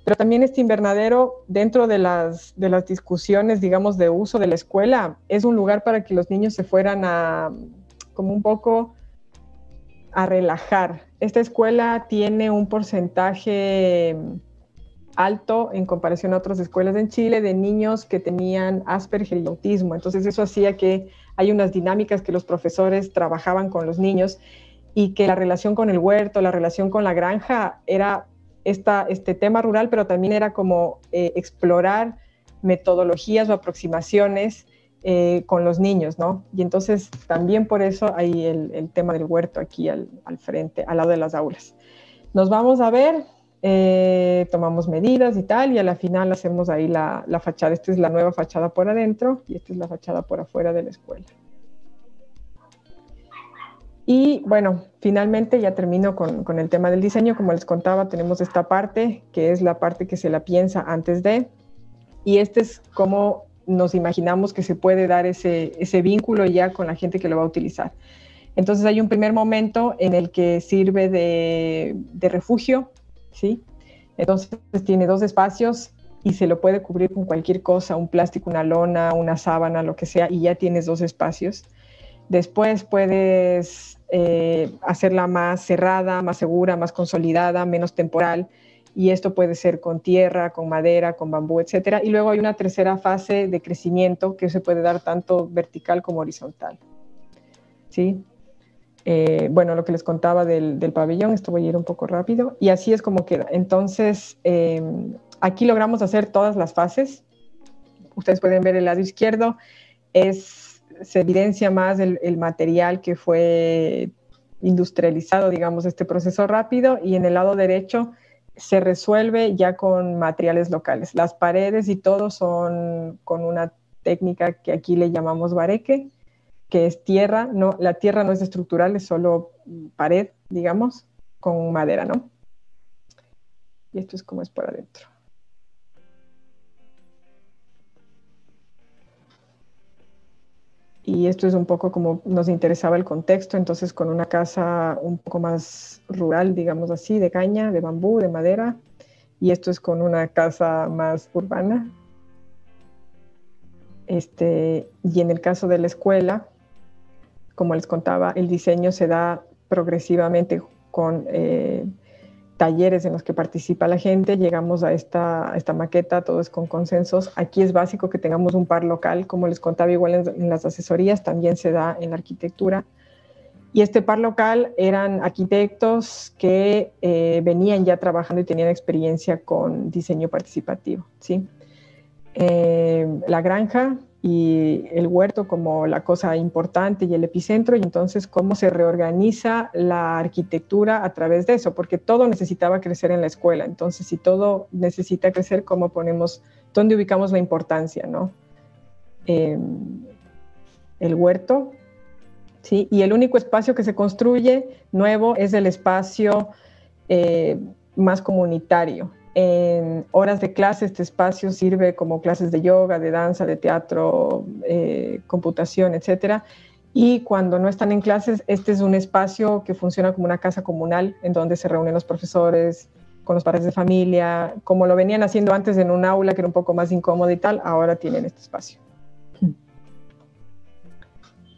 pero también este invernadero, dentro de las discusiones, digamos, de uso de la escuela, es un lugar para que los niños se fueran como un poco a relajar. Esta escuela tiene un porcentaje alto en comparación a otras escuelas en Chile de niños que tenían Asperger y autismo. Entonces eso hacía que hay unas dinámicas que los profesores trabajaban con los niños y que la relación con el huerto, la relación con la granja era este tema rural, pero también era como explorar metodologías o aproximaciones con los niños, ¿no? Y entonces también por eso hay el tema del huerto aquí al frente, al lado de las aulas. Nos vamos a ver, tomamos medidas y tal, y a la final hacemos ahí la fachada. Esta es la nueva fachada por adentro y esta es la fachada por afuera de la escuela. Y bueno, finalmente ya termino con el tema del diseño. Como les contaba, tenemos esta parte, que es la parte que se la piensa antes de, y este es como nos imaginamos que se puede dar ese vínculo ya con la gente que lo va a utilizar. Entonces hay un primer momento en el que sirve de refugio, ¿sí? Entonces tiene 2 espacios y se lo puede cubrir con cualquier cosa, un plástico, una lona, una sábana, lo que sea, y ya tienes 2 espacios. Después puedes hacerla más cerrada, más segura, más consolidada, menos temporal, y esto puede ser con tierra, con madera, con bambú, etcétera. Y luego hay una tercera fase de crecimiento que se puede dar tanto vertical como horizontal, ¿sí? Bueno, lo que les contaba del pabellón, esto voy a ir un poco rápido, y así es como queda. Entonces, aquí logramos hacer todas las fases. Ustedes pueden ver el lado izquierdo, se evidencia más el material que fue industrializado, digamos, este proceso rápido, y en el lado derecho se resuelve ya con materiales locales. Las paredes y todo son con una técnica que aquí le llamamos bareque, que es tierra. No, la tierra no es estructural, es solo pared, digamos, con madera, ¿no? Y esto es como es por adentro. Y esto es un poco como nos interesaba el contexto, entonces con una casa un poco más rural, digamos así, de caña, de bambú, de madera, y esto es con una casa más urbana. Y en el caso de la escuela, como les contaba, el diseño se da progresivamente con talleres en los que participa la gente. Llegamos a esta maqueta, todo es con consensos. Aquí es básico que tengamos un par local, como les contaba, igual en las asesorías, también se da en la arquitectura. Y este par local eran arquitectos que venían ya trabajando y tenían experiencia con diseño participativo, ¿sí? La granja y el huerto como la cosa importante y el epicentro, y entonces cómo se reorganiza la arquitectura a través de eso, porque todo necesitaba crecer en la escuela. Entonces, si todo necesita crecer, ¿cómo ponemos, dónde ubicamos la importancia, ¿no? El huerto, ¿sí? Y el único espacio que se construye nuevo es el espacio más comunitario. En horas de clase, este espacio sirve como clases de yoga, de danza, de teatro, computación, etc. Y cuando no están en clases, este es un espacio que funciona como una casa comunal en donde se reúnen los profesores con los padres de familia, como lo venían haciendo antes en un aula que era un poco más incómodo y tal, ahora tienen este espacio.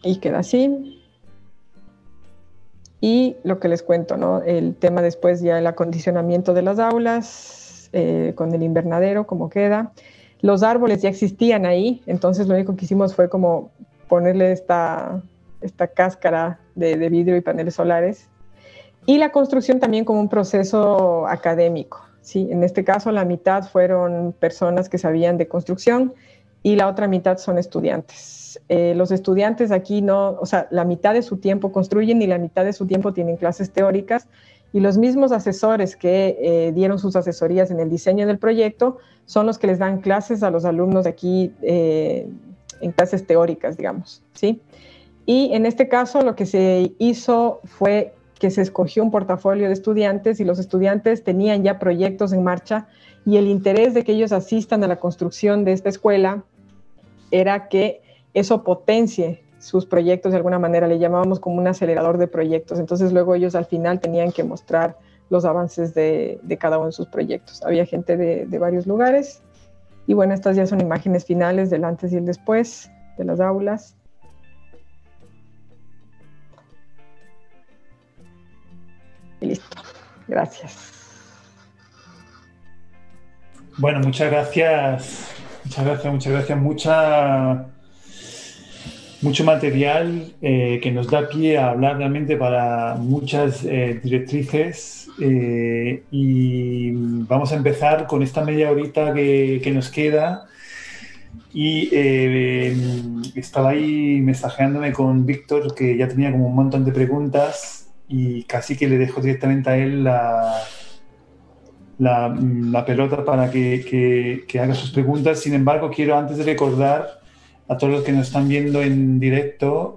Y queda así. Y lo que les cuento, ¿no? El tema después ya el acondicionamiento de las aulas, con el invernadero, cómo queda. Los árboles ya existían ahí, entonces lo único que hicimos fue como ponerle esta cáscara de vidrio y paneles solares. Y la construcción también como un proceso académico, ¿sí? En este caso la mitad fueron personas que sabían de construcción y la otra mitad son estudiantes. Los estudiantes aquí no, o sea, la mitad de su tiempo construyen y la mitad de su tiempo tienen clases teóricas, y los mismos asesores que dieron sus asesorías en el diseño del proyecto son los que les dan clases a los alumnos de aquí en clases teóricas, digamos, ¿sí? Y en este caso lo que se hizo fue que se escogió un portafolio de estudiantes y los estudiantes tenían ya proyectos en marcha, y el interés de que ellos asistan a la construcción de esta escuela era que eso potencie sus proyectos de alguna manera, le llamábamos como un acelerador de proyectos. Entonces luego ellos al final tenían que mostrar los avances de cada uno de sus proyectos. Había gente de varios lugares. Y bueno, estas ya son imágenes finales del antes y el después de las aulas. Y listo. Gracias. Bueno, muchas gracias. Mucho material que nos da pie a hablar realmente para muchas directrices, y vamos a empezar con esta media horita que nos queda. Y estaba ahí mensajeándome con Víctor, que ya tenía como un montón de preguntas, y casi que le dejo directamente a él la pelota para que haga sus preguntas. Sin embargo, quiero antes de recordar a todos los que nos están viendo en directo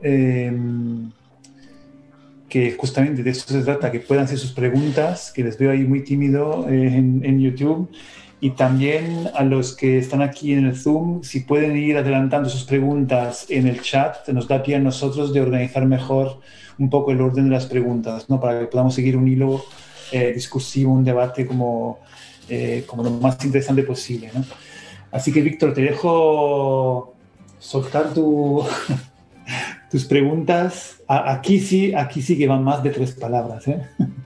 que justamente de eso se trata, que puedan hacer sus preguntas, que les veo ahí muy tímido en YouTube, y también a los que están aquí en el Zoom, si pueden ir adelantando sus preguntas en el chat, nos da pie a nosotros de organizar mejor un poco el orden de las preguntas, ¿no? Para que podamos seguir un hilo discursivo, un debate como lo más interesante posible, ¿no? Así que, Víctor, te dejo soltar tus preguntas. Aquí sí que van más de 3 palabras, ¿eh?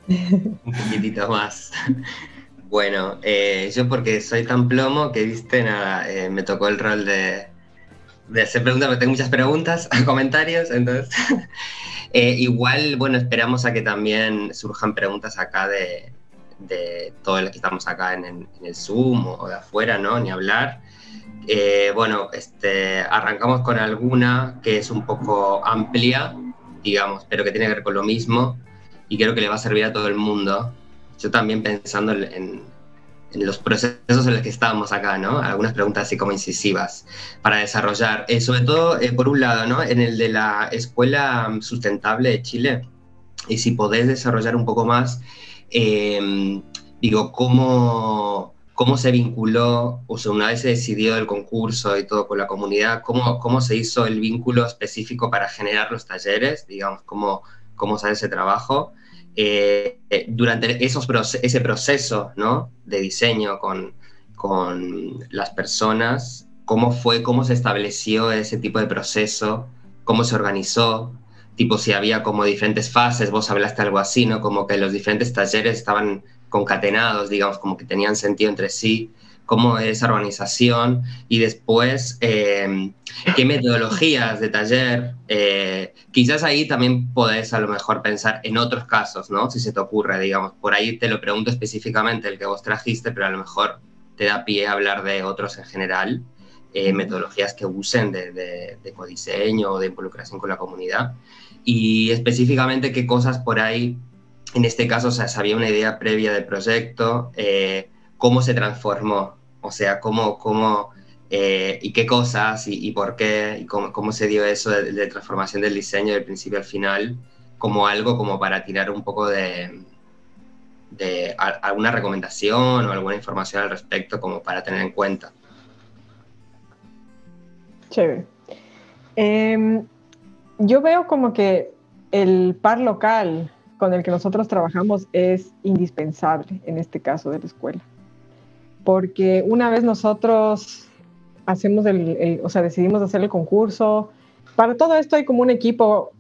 Un poquitito más. Bueno, yo porque soy tan plomo que, viste, nada, me tocó el rol de hacer preguntas, porque tengo muchas preguntas, comentarios, entonces... igual, bueno, esperamos a que también surjan preguntas acá de todos los que estamos acá en el Zoom o de afuera, ¿no? Ni hablar. Bueno, arrancamos con alguna que es un poco amplia, digamos, pero que tiene que ver con lo mismo y creo que le va a servir a todo el mundo. Yo también pensando en los procesos en los que estábamos acá, ¿no? Algunas preguntas así como incisivas para desarrollar. Sobre todo, por un lado, ¿no? En el de la Escuela Sustentable de Chile, y si podés desarrollar un poco más, digo, cómo se vinculó, o sea, una vez se decidió el concurso y todo con la comunidad, cómo se hizo el vínculo específico para generar los talleres, digamos, cómo sale ese trabajo. Durante ese proceso, ¿no? De diseño con las personas, cómo se estableció ese tipo de proceso, cómo se organizó, tipo si había como diferentes fases, vos hablaste algo así, ¿no? Como que los diferentes talleres estaban concatenados, digamos, como que tenían sentido entre sí, cómo es esa organización, y después qué metodologías de taller. Quizás ahí también podés a lo mejor pensar en otros casos, ¿no? Si se te ocurre, digamos, por ahí te lo pregunto específicamente el que vos trajiste, pero a lo mejor te da pie a hablar de otros en general, metodologías que usen de codiseño o de involucración con la comunidad, y específicamente qué cosas por ahí, en este caso, o sea, sabía una idea previa del proyecto, cómo se transformó, o sea, y qué cosas y por qué, y cómo se dio eso de transformación del diseño del principio al final, como algo como para tirar un poco de alguna recomendación o alguna información al respecto como para tener en cuenta. Chévere. Yo veo como que el par local con el que nosotros trabajamos es indispensable en este caso de la escuela. Porque una vez nosotros hacemos decidimos hacer el concurso, para todo esto hay como un equipo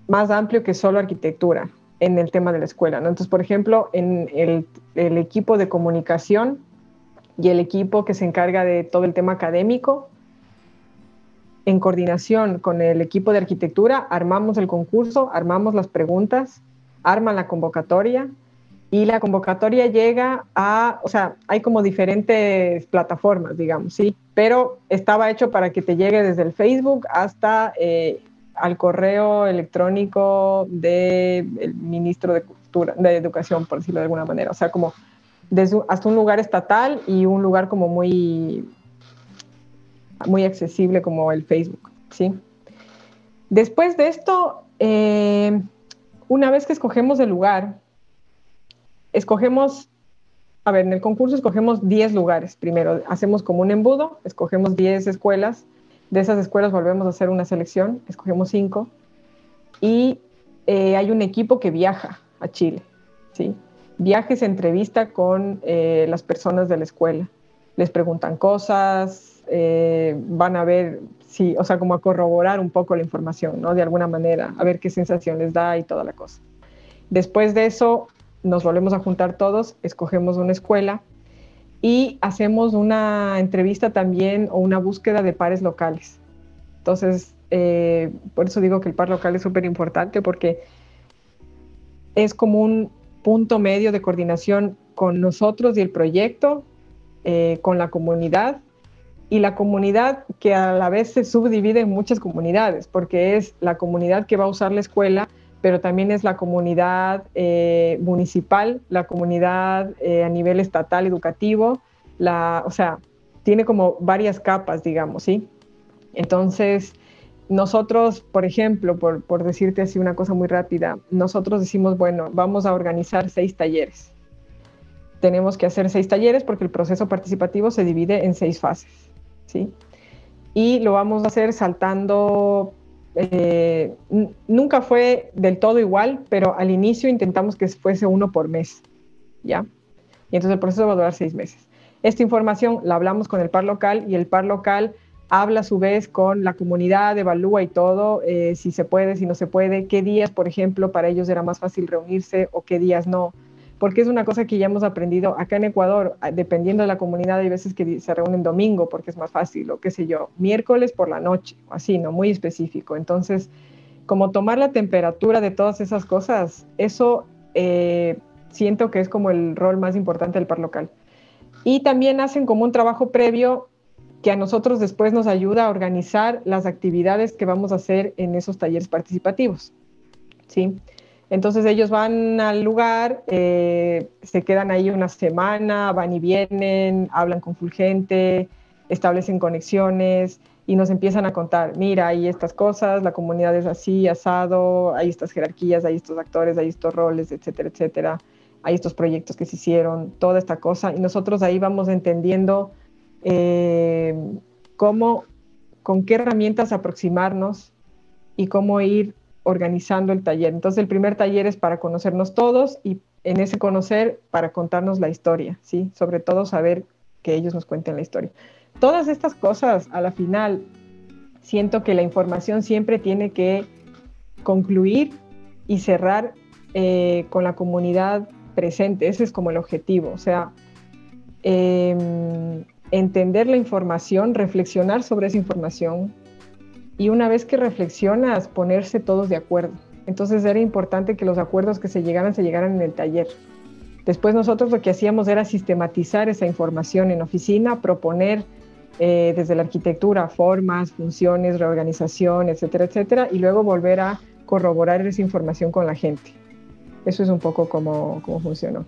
más amplio que solo arquitectura en el tema de la escuela, ¿no? Entonces, por ejemplo, en el equipo de comunicación y el equipo que se encarga de todo el tema académico, en coordinación con el equipo de arquitectura, armamos el concurso, armamos las preguntas, arman la convocatoria, y la convocatoria llega o sea, hay como diferentes plataformas, digamos, ¿sí? Pero estaba hecho para que te llegue desde el Facebook hasta al correo electrónico del ministro de Educación, por decirlo de alguna manera. O sea, como hasta un lugar estatal y un lugar como muy accesible como el Facebook, ¿sí? Después de esto, una vez que escogemos el lugar, en el concurso escogemos 10 lugares. Primero hacemos como un embudo, escogemos 10 escuelas De esas escuelas volvemos a hacer una selección, escogemos 5, y hay un equipo que viaja a Chile, ¿sí? Viaja y se entrevista con las personas de la escuela. Les preguntan cosas, van a ver, sí, o sea, como a corroborar un poco la información, ¿no? De alguna manera, a ver qué sensación les da y toda la cosa. Después de eso, nos volvemos a juntar todos, escogemos una escuela y hacemos una entrevista también o una búsqueda de pares locales. Entonces, por eso digo que el par local es súper importante, porque es como un punto medio de coordinación con nosotros y el proyecto, con la comunidad, y la comunidad que a la vez se subdivide en muchas comunidades, porque es la comunidad que va a usar la escuela, pero también es la comunidad municipal, la comunidad a nivel estatal educativo, o sea, tiene como varias capas, digamos, ¿sí? Entonces, nosotros, por ejemplo, por decirte así una cosa muy rápida, nosotros decimos, bueno, vamos a organizar 6 talleres. Tenemos que hacer 6 talleres porque el proceso participativo se divide en 6 fases, ¿sí? Y lo vamos a hacer saltando, nunca fue del todo igual, pero al inicio intentamos que fuese 1 por mes, ¿ya? Y entonces el proceso va a durar 6 meses. Esta información la hablamos con el par local y el par local habla a su vez con la comunidad, evalúa y todo, si se puede, si no se puede, qué días, por ejemplo, para ellos era más fácil reunirse o qué días no. Porque es una cosa que ya hemos aprendido acá en Ecuador, dependiendo de la comunidad, hay veces que se reúnen domingo porque es más fácil, o qué sé yo, miércoles por la noche, o así, ¿no? Muy específico. Entonces, como tomar la temperatura de todas esas cosas, eso siento que es como el rol más importante del par local. Y también hacen como un trabajo previo que a nosotros después nos ayuda a organizar las actividades que vamos a hacer en esos talleres participativos, ¿sí? Entonces ellos van al lugar, se quedan ahí una semana, van y vienen, hablan con full gente, establecen conexiones y nos empiezan a contar, mira, hay estas cosas, la comunidad es así, asado, hay estas jerarquías, hay estos actores, hay estos roles, etcétera, etcétera, hay estos proyectos que se hicieron, toda esta cosa, y nosotros ahí vamos entendiendo con qué herramientas aproximarnos y cómo ir organizando el taller. Entonces el primer taller es para conocernos todos y en ese conocer para contarnos la historia, ¿sí? Sobre todo saber que ellos nos cuenten la historia. Todas estas cosas, a la final, siento que la información siempre tiene que concluir y cerrar con la comunidad presente. Ese es como el objetivo, o sea, entender la información, reflexionar sobre esa información, y una vez que reflexionas, ponerse todos de acuerdo. Entonces era importante que los acuerdos que se llegaran en el taller. Después nosotros lo que hacíamos era sistematizar esa información en oficina, proponer desde la arquitectura formas, funciones, reorganización, etcétera, etcétera, y luego volver a corroborar esa información con la gente. Eso es un poco cómo funcionó.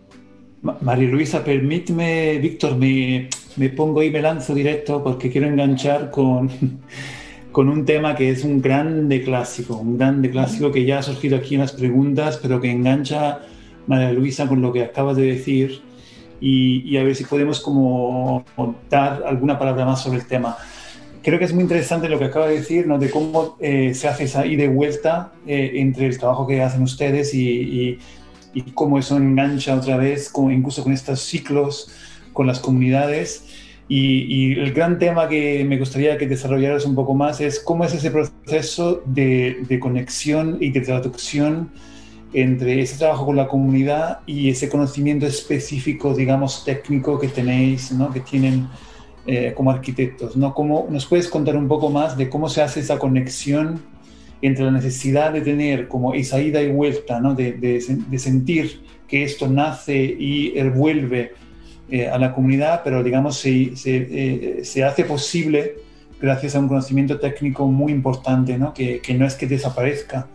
María Luisa, permíteme, Víctor, me pongo y me lanzo directo porque quiero enganchar con un tema que es un grande clásico que ya ha surgido aquí en las preguntas, pero que engancha, María Luisa, con lo que acabas de decir y a ver si podemos como dar alguna palabra más sobre el tema. Creo que es muy interesante lo que acaba de decir, ¿no? De cómo se hace esa ida y vuelta entre el trabajo que hacen ustedes y cómo eso engancha otra vez, incluso con estos ciclos, con las comunidades. Y el gran tema que me gustaría que desarrollaras un poco más es cómo es ese proceso de conexión y de traducción entre ese trabajo con la comunidad y ese conocimiento específico, digamos, técnico que tenéis, ¿no? Que tienen como arquitectos, ¿no? ¿Cómo nos puedes contar un poco más de cómo se hace esa conexión entre la necesidad de tener como esa ida y vuelta, ¿no? de sentir que esto nace y vuelve a la comunidad, pero digamos se hace posible gracias a un conocimiento técnico muy importante, ¿no? Que no es que desaparezca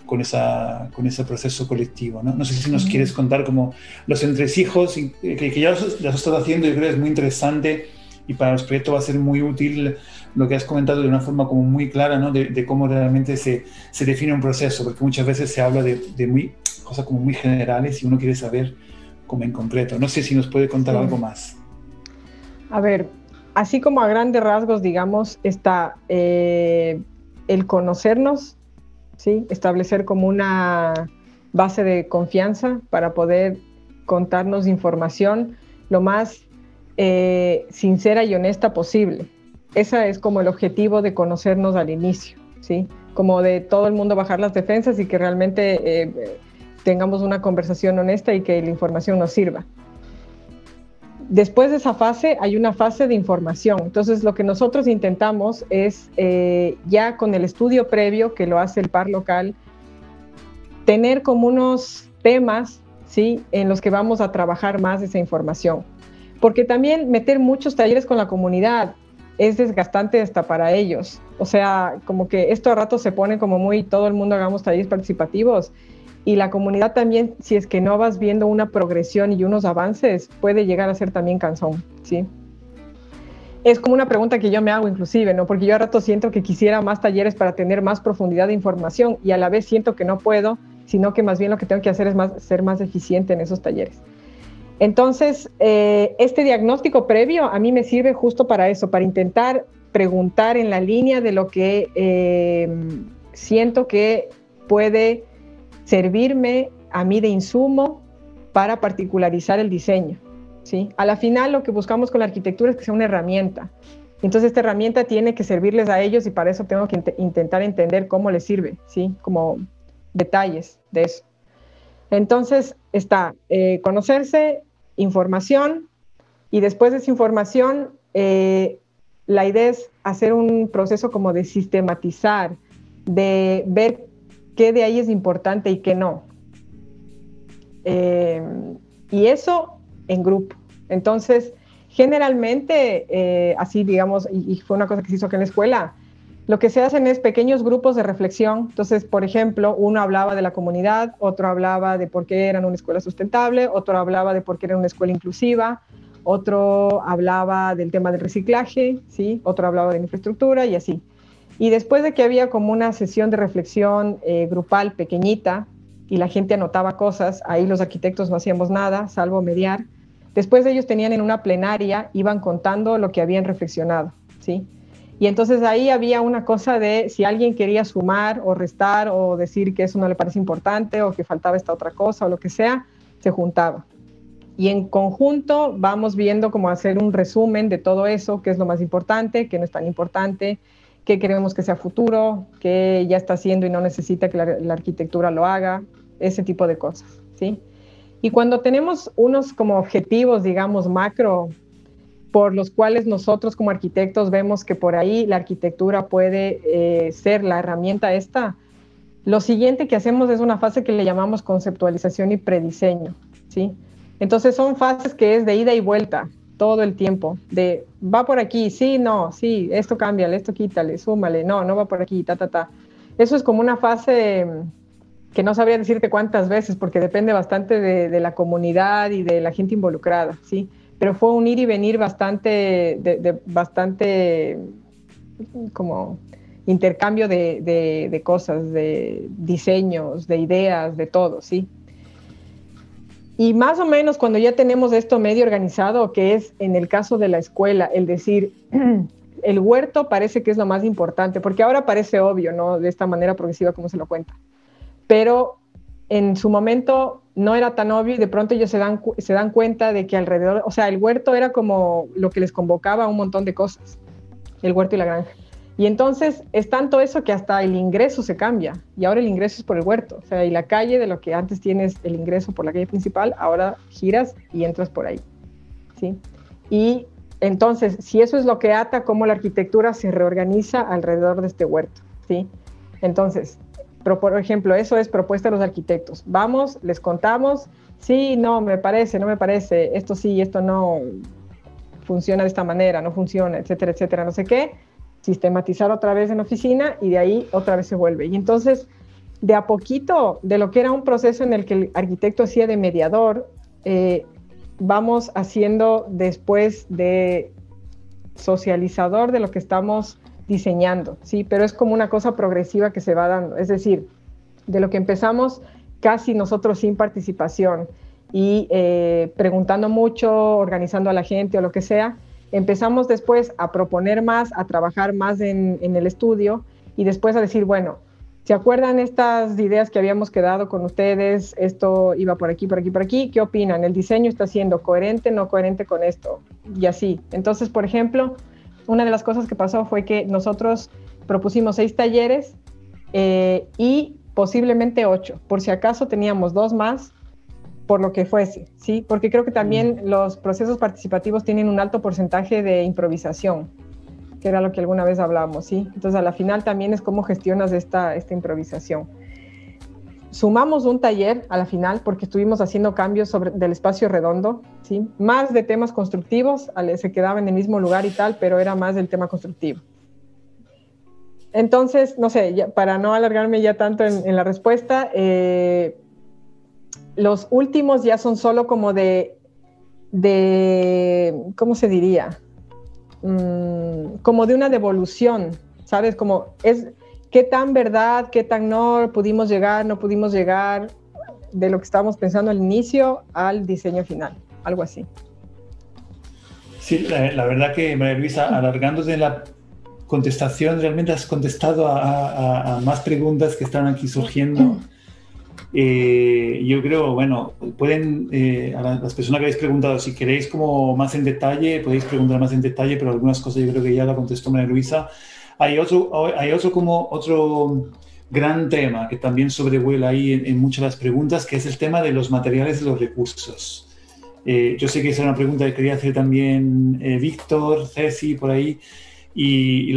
con ese proceso colectivo, ¿no? No sé si nos quieres contar como los entresijos que ya los has estado haciendo. Yo creo que es muy interesante y para los proyectos va a ser muy útil lo que has comentado de una forma como muy clara, ¿no? De cómo realmente se define un proceso, porque muchas veces se habla de cosas como muy generales y uno quiere saber como en concreto. No sé si nos puede contar algo más. A ver, así como a grandes rasgos, digamos, está el conocernos, ¿sí? Establecer como una base de confianza para poder contarnos información lo más sincera y honesta posible. Ese es como el objetivo de conocernos al inicio, ¿sí? Como de todo el mundo bajar las defensas y que realmente tengamos una conversación honesta y que la información nos sirva. Después de esa fase hay una fase de información. Entonces lo que nosotros intentamos es, ya con el estudio previo que lo hace el par local, tener como unos temas, ¿sí?, en los que vamos a trabajar más esa información. Porque también meter muchos talleres con la comunidad es desgastante hasta para ellos. O sea, como que esto a rato se pone como muy, todo el mundo hagamos talleres participativos, y la comunidad también, si es que no vas viendo una progresión y unos avances, puede llegar a ser también cansón, ¿sí? Es como una pregunta que yo me hago inclusive, ¿no? Porque yo a rato siento que quisiera más talleres para tener más profundidad de información, y a la vez siento que no puedo, sino que más bien lo que tengo que hacer es ser más eficiente en esos talleres. Entonces, este diagnóstico previo a mí me sirve justo para eso, para intentar preguntar en la línea de lo que siento que puede servirme a mí de insumo para particularizar el diseño, ¿sí? A la final lo que buscamos con la arquitectura es que sea una herramienta. Entonces esta herramienta tiene que servirles a ellos, y para eso tengo que intentar entender cómo les sirve, ¿sí? Como detalles de eso. Entonces está conocerse, información, y después de esa información la idea es hacer un proceso como de sistematizar, de ver qué de ahí es importante y qué no. Y eso en grupo. Entonces, generalmente, así digamos, y fue una cosa que se hizo aquí en la escuela, lo que se hacen es pequeños grupos de reflexión. Entonces, por ejemplo, uno hablaba de la comunidad, otro hablaba de por qué eran una escuela sustentable, otro hablaba de por qué era una escuela inclusiva, otro hablaba del tema del reciclaje, ¿sí? Otro hablaba de la infraestructura y así. Y después de que había como una sesión de reflexión grupal pequeñita y la gente anotaba cosas, ahí los arquitectos no hacíamos nada, salvo mediar. Después ellos tenían en una plenaria, iban contando lo que habían reflexionado, ¿sí? Y entonces ahí había una cosa de si alguien quería sumar o restar o decir que eso no le parece importante o que faltaba esta otra cosa o lo que sea, se juntaba. Y en conjunto vamos viendo cómo hacer un resumen de todo eso, qué es lo más importante, qué no es tan importante, qué queremos que sea futuro, qué ya está haciendo y no necesita que la arquitectura lo haga, ese tipo de cosas, ¿sí? Y cuando tenemos unos como objetivos, digamos, macro, por los cuales nosotros como arquitectos vemos que por ahí la arquitectura puede ser la herramienta esta, lo siguiente que hacemos es una fase que le llamamos conceptualización y prediseño, ¿sí? Entonces son fases que es de ida y vuelta todo el tiempo, de va por aquí, sí, no, sí, esto cámbiale, esto quítale, súmale, no, no va por aquí, ta, ta, ta. Eso es como una fase que no sabría decirte cuántas veces, porque depende bastante de la comunidad y de la gente involucrada, ¿sí? Pero fue un ir y venir bastante, bastante como intercambio de cosas, de diseños, de ideas, de todo, ¿sí? Y más o menos cuando ya tenemos esto medio organizado, que es en el caso de la escuela, el decir, el huerto parece que es lo más importante, porque ahora parece obvio, ¿no? De esta manera progresiva como se lo cuenta. Pero en su momento no era tan obvio y de pronto ellos se dan cuenta de que alrededor, o sea, el huerto era como lo que les convocaba a un montón de cosas, el huerto y la granja. Y entonces es tanto eso que hasta el ingreso se cambia, y ahora el ingreso es por el huerto, o sea, y la calle, de lo que antes tienes el ingreso por la calle principal, ahora giras y entras por ahí, ¿sí? Y entonces, si eso es lo que ata cómo la arquitectura se reorganiza alrededor de este huerto, ¿sí? Entonces, por ejemplo, eso es propuesta de los arquitectos. Vamos, les contamos, sí, no, me parece, no me parece, esto sí, esto no funciona de esta manera, no funciona, etcétera, etcétera, no sé qué. Sistematizar otra vez en oficina y de ahí otra vez se vuelve. Y entonces, de a poquito, de lo que era un proceso en el que el arquitecto hacía de mediador, vamos haciendo después de socializador de lo que estamos diseñando, ¿sí? Pero es como una cosa progresiva que se va dando. Es decir, de lo que empezamos casi nosotros sin participación y preguntando mucho, organizando a la gente o lo que sea, empezamos después a proponer más, a trabajar más en el estudio y después a decir, bueno, ¿se acuerdan estas ideas que habíamos quedado con ustedes? Esto iba por aquí, por aquí, por aquí. ¿Qué opinan? ¿El diseño está siendo coherente, no coherente con esto? Y así. Entonces, por ejemplo, una de las cosas que pasó fue que nosotros propusimos 6 talleres y posiblemente 8. Por si acaso teníamos 2 más, por lo que fuese, ¿sí? Porque creo que también los procesos participativos tienen un alto porcentaje de improvisación, que era lo que alguna vez hablábamos, ¿sí? Entonces, a la final también es cómo gestionas esta improvisación. Sumamos un taller a la final porque estuvimos haciendo cambios del espacio redondo, ¿sí? Más de temas constructivos, se quedaba en el mismo lugar y tal, pero era más del tema constructivo. Entonces, no sé, ya, para no alargarme ya tanto en la respuesta, los últimos ya son solo como de ¿cómo se diría? Como de una devolución, ¿sabes? Como es qué tan verdad, qué tan no pudimos llegar, no pudimos llegar de lo que estábamos pensando al inicio al diseño final, algo así. Sí, la verdad que, María Luisa, alargándose la contestación, realmente has contestado a más preguntas que están aquí surgiendo. Yo creo, bueno, pueden, a las personas que habéis preguntado, si queréis como más en detalle, podéis preguntar más en detalle, pero algunas cosas yo creo que ya la contestó María Luisa. Hay otro gran tema que también sobrevuela ahí en muchas de las preguntas, que es el tema de los materiales y los recursos. Yo sé que esa es una pregunta que quería hacer también Víctor, Ceci, por ahí, y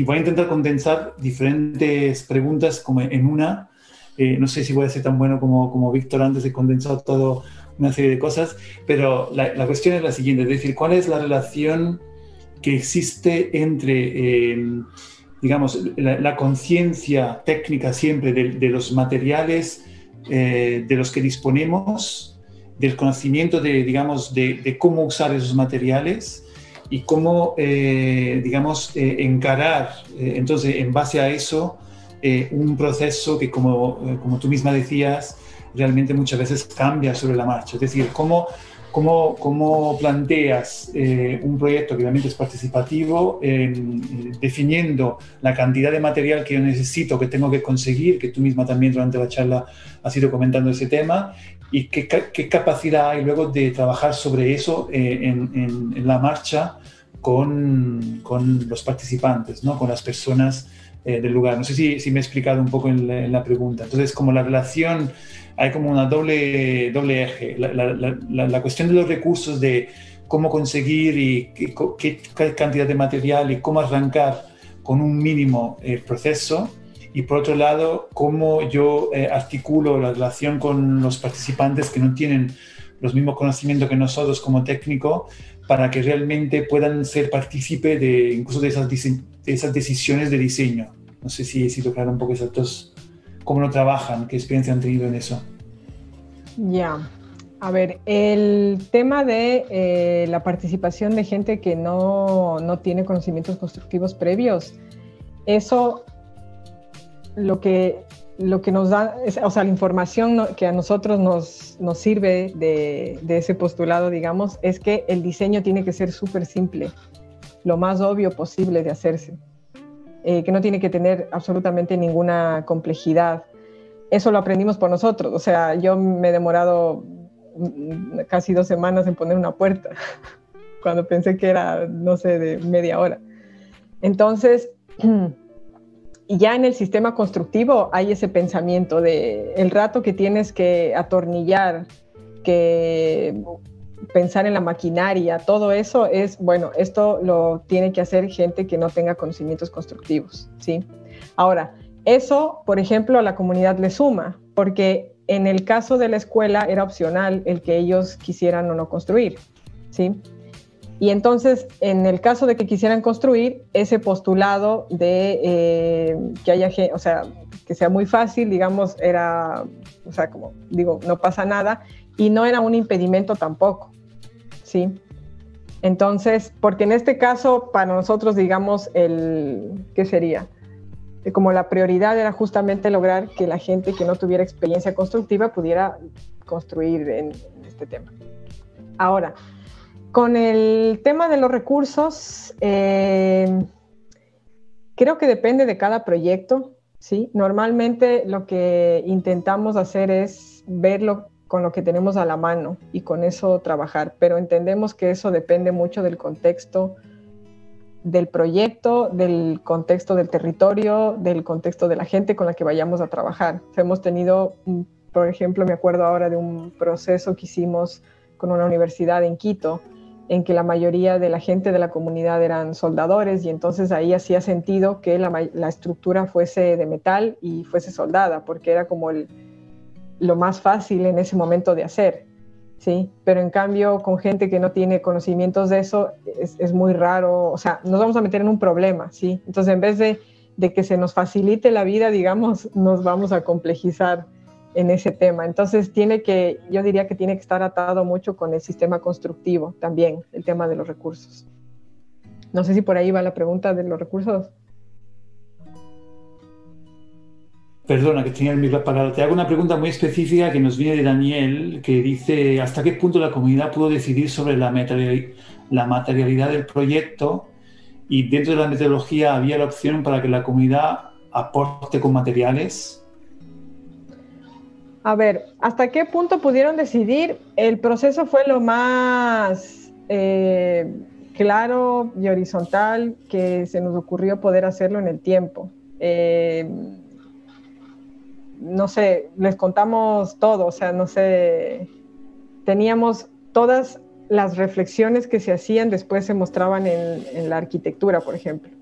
voy a intentar condensar diferentes preguntas como en una. No sé si voy a ser tan bueno como Víctor antes de condensar toda una serie de cosas, pero la cuestión es la siguiente, es decir, ¿cuál es la relación que existe entre, digamos, la conciencia técnica siempre de los materiales de los que disponemos, del conocimiento digamos, de cómo usar esos materiales y cómo, digamos, encarar, entonces, en base a eso, un proceso que, como tú misma decías, realmente muchas veces cambia sobre la marcha. Es decir, cómo planteas un proyecto que realmente es participativo, definiendo la cantidad de material que yo necesito, que tengo que conseguir, que tú misma también durante la charla has ido comentando ese tema, y qué capacidad hay luego de trabajar sobre eso en la marcha con los participantes, ¿no? Con las personas del lugar. No sé si me he explicado un poco en la pregunta. Entonces, como la relación, hay como una doble eje. La cuestión de los recursos, de cómo conseguir y qué cantidad de material y cómo arrancar con un mínimo el proceso. Y por otro lado, cómo yo articulo la relación con los participantes que no tienen los mismos conocimientos que nosotros como técnico, para que realmente puedan ser partícipe incluso de esas decisiones de diseño. No sé si he sido claro un poco exactos cómo lo trabajan, qué experiencia han tenido en eso. Ya, a ver, el tema de la participación de gente que no tiene conocimientos constructivos previos, eso lo que nos da, o sea, la información que a nosotros nos sirve de ese postulado, digamos, es que el diseño tiene que ser súper simple, lo más obvio posible de hacerse, que no tiene que tener absolutamente ninguna complejidad. Eso lo aprendimos por nosotros, o sea, yo me he demorado casi 2 semanas en poner una puerta, cuando pensé que era, no sé, de media hora. Entonces, y ya en el sistema constructivo hay ese pensamiento de el rato que tienes que atornillar, que pensar en la maquinaria, todo eso es, bueno, esto lo tiene que hacer gente que no tenga conocimientos constructivos, ¿sí? Ahora, eso, por ejemplo, a la comunidad le suma, porque en el caso de la escuela era opcional el que ellos quisieran o no construir, ¿sí? Y entonces, en el caso de que quisieran construir, ese postulado de que haya, o sea, que sea muy fácil, digamos, era, o sea, como digo, no pasa nada, y no era un impedimento tampoco, ¿sí? Entonces, porque en este caso, para nosotros, digamos, ¿qué sería? Como la prioridad era justamente lograr que la gente que no tuviera experiencia constructiva pudiera construir en este tema. Ahora, Con el tema de los recursos, creo que depende de cada proyecto, ¿sí? Normalmente lo que intentamos hacer es verlo con lo que tenemos a la mano y con eso trabajar, pero entendemos que eso depende mucho del contexto del proyecto, del contexto del territorio, del contexto de la gente con la que vayamos a trabajar. Hemos tenido, por ejemplo, me acuerdo ahora de un proceso que hicimos con una universidad en Quito, en que la mayoría de la gente de la comunidad eran soldadores, y entonces ahí hacía sentido que la estructura fuese de metal y fuese soldada, porque era como lo más fácil en ese momento de hacer, ¿sí? Pero en cambio, con gente que no tiene conocimientos de eso, es muy raro, o sea, nos vamos a meter en un problema, ¿sí? Entonces, en vez de que se nos facilite la vida, digamos, nos vamos a complejizar en ese tema. Entonces, yo diría que tiene que estar atado mucho con el sistema constructivo también, el tema de los recursos. No sé si por ahí va la pregunta de los recursos. Perdona, que tenía el micro apagado. Te hago una pregunta muy específica que nos viene de Daniel, que dice: ¿hasta qué punto la comunidad pudo decidir sobre la materialidad del proyecto? Y dentro de la metodología, ¿había la opción para que la comunidad aporte con materiales? A ver, ¿hasta qué punto pudieron decidir? El proceso fue lo más claro y horizontal que se nos ocurrió poder hacerlo en el tiempo. No sé, les contamos todo, o sea, no sé, teníamos todas las reflexiones que se hacían, después se mostraban en la arquitectura, por ejemplo.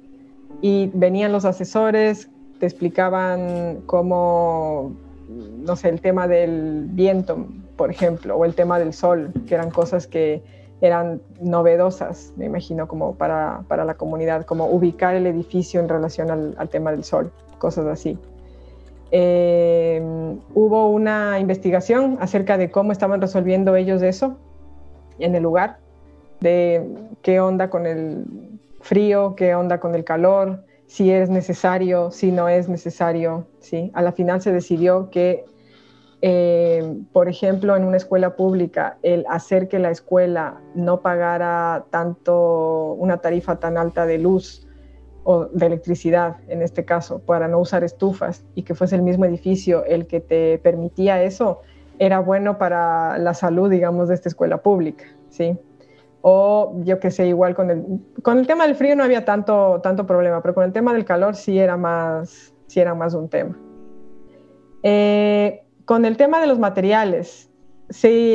Y venían los asesores, te explicaban cómo, no sé, el tema del viento, por ejemplo, o el tema del sol, que eran cosas que eran novedosas, me imagino, como para la comunidad, como ubicar el edificio en relación al tema del sol, cosas así. Hubo una investigación acerca de cómo estaban resolviendo ellos eso en el lugar, de qué onda con el frío, qué onda con el calor, si es necesario, si no es necesario, ¿sí? A la final se decidió que, por ejemplo, en una escuela pública, el hacer que la escuela no pagara una tarifa tan alta de luz o de electricidad, en este caso, para no usar estufas, y que fuese el mismo edificio el que te permitía eso, era bueno para la salud, digamos, de esta escuela pública, ¿sí? O yo que sé, igual con el tema del frío no había tanto problema, pero con el tema del calor sí era más un tema. Con el tema de los materiales, sí,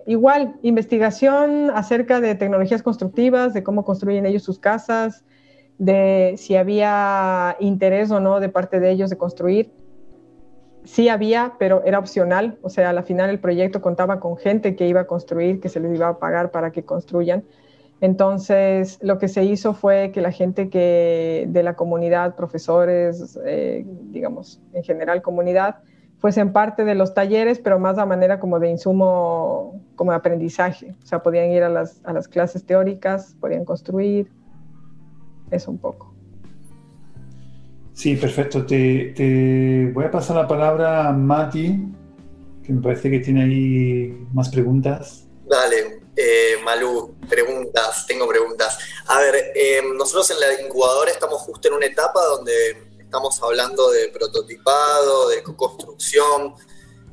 igual, investigación acerca de tecnologías constructivas, de cómo construyen ellos sus casas, de si había interés o no de parte de ellos de construir. Sí había, pero era opcional, o sea, al final el proyecto contaba con gente que iba a construir, que se les iba a pagar para que construyan. Entonces, lo que se hizo fue que la gente de la comunidad, profesores, digamos, en general comunidad, fuesen parte de los talleres, pero más a manera como de insumo, como de aprendizaje. O sea, podían ir a las clases teóricas, podían construir. Eso un poco. Sí, perfecto. Te voy a pasar la palabra a Mati, que me parece que tiene ahí más preguntas. Dale, Malú, tengo preguntas. A ver, nosotros en la incubadora estamos justo en una etapa donde estamos hablando de prototipado, de co-construcción,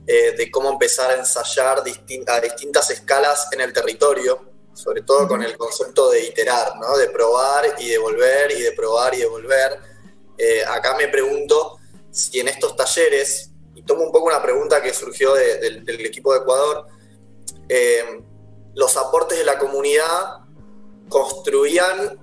de cómo empezar a ensayar a distintas escalas en el territorio, sobre todo con el concepto de iterar, ¿no? De probar y de volver, y de probar y de volver. Acá me pregunto si en estos talleres, y tomo un poco una pregunta que surgió del equipo de Ecuador, los aportes de la comunidad construían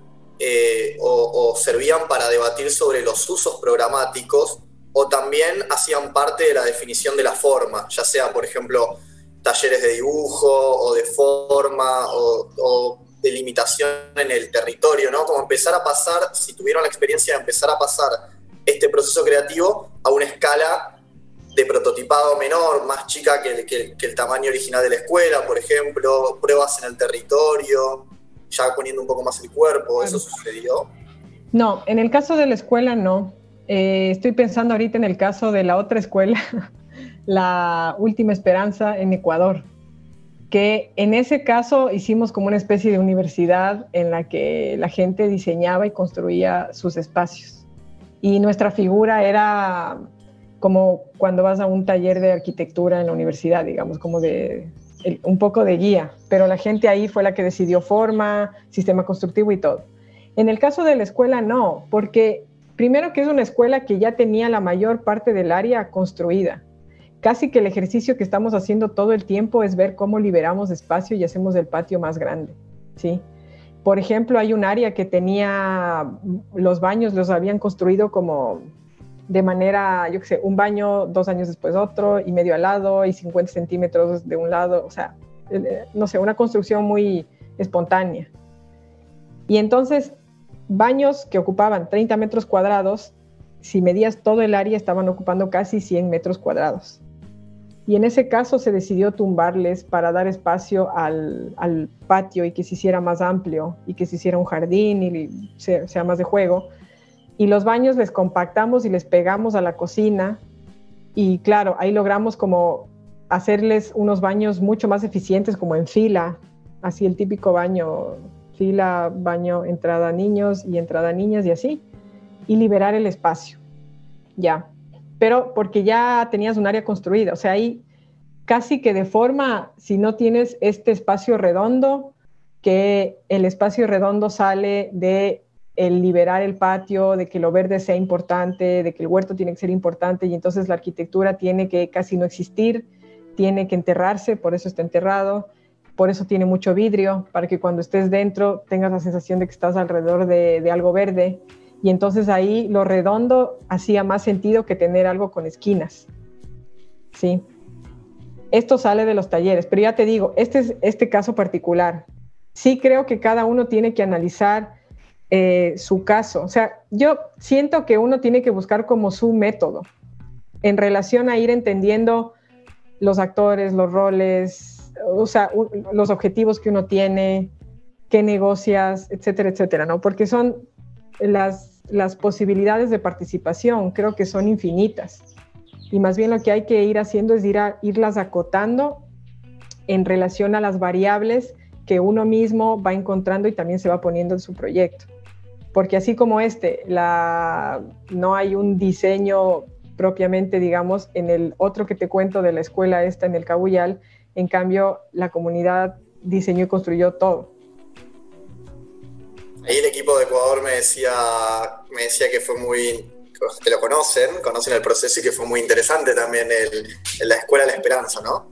o servían para debatir sobre los usos programáticos, o también hacían parte de la definición de la forma, ya sea, por ejemplo, talleres de dibujo o de forma o de limitación en el territorio, ¿no? Como empezar a pasar, si tuvieron la experiencia de empezar a pasar este proceso creativo a una escala de prototipado menor, más chica que el tamaño original de la escuela, por ejemplo, pruebas en el territorio, ya poniendo un poco más el cuerpo. ¿Eso sucedió? No, en el caso de la escuela no. Estoy pensando ahorita en el caso de la otra escuela, la Última Esperanza en Ecuador. que en ese caso hicimos como una especie de universidad en la que la gente diseñaba y construía sus espacios. Y nuestra figura era como cuando vas a un taller de arquitectura en la universidad, digamos, como un poco de guía, pero la gente ahí fue la que decidió forma, sistema constructivo y todo. En el caso de la escuela no, porque primero que es una escuela que ya tenía la mayor parte del área construida. Casi que el ejercicio que estamos haciendo todo el tiempo es ver cómo liberamos espacio y hacemos el patio más grande, ¿sí? Por ejemplo, hay un área que tenía los baños, los habían construido como de manera, yo qué sé, un baño, 2 años después otro, y medio al lado, y 50 centímetros de un lado, o sea, no sé, una construcción muy espontánea. Y entonces, baños que ocupaban 30 metros cuadrados, si medías todo el área, estaban ocupando casi 100 metros cuadrados. Y en ese caso se decidió tumbarles para dar espacio al patio y que se hiciera más amplio y que se hiciera un jardín y sea más de juego. Y los baños les compactamos y les pegamos a la cocina. Y claro, ahí logramos como hacerles unos baños mucho más eficientes, como en fila, así el típico baño, fila, baño, entrada niños y entrada niñas y así. Y liberar el espacio, ya. Pero porque ya tenías un área construida, o sea, ahí casi que de forma, si no tienes este espacio redondo, que el espacio redondo sale de el liberar el patio, de que lo verde sea importante, de que el huerto tiene que ser importante, y entonces la arquitectura tiene que casi no existir, tiene que enterrarse, por eso está enterrado, por eso tiene mucho vidrio, para que cuando estés dentro tengas la sensación de que estás alrededor de algo verde. Y entonces ahí lo redondo hacía más sentido que tener algo con esquinas, ¿sí? Esto sale de los talleres, pero ya te digo, este caso particular, sí creo que cada uno tiene que analizar su caso. O sea, yo siento que uno tiene que buscar como su método en relación a ir entendiendo los actores, los roles, o sea, los objetivos que uno tiene, qué negocias, etcétera, etcétera, ¿no? Porque son las posibilidades de participación, creo que son infinitas. Y más bien lo que hay que ir haciendo es irlas acotando en relación a las variables que uno mismo va encontrando y también se va poniendo en su proyecto. Porque así como no hay un diseño propiamente, digamos, en el otro que te cuento de la escuela esta en el Cabuyal, en cambio la comunidad diseñó y construyó todo. Ahí el equipo de Ecuador me decía que fue muy, que lo conocen el proceso y que fue muy interesante también la Escuela de la Esperanza, ¿no?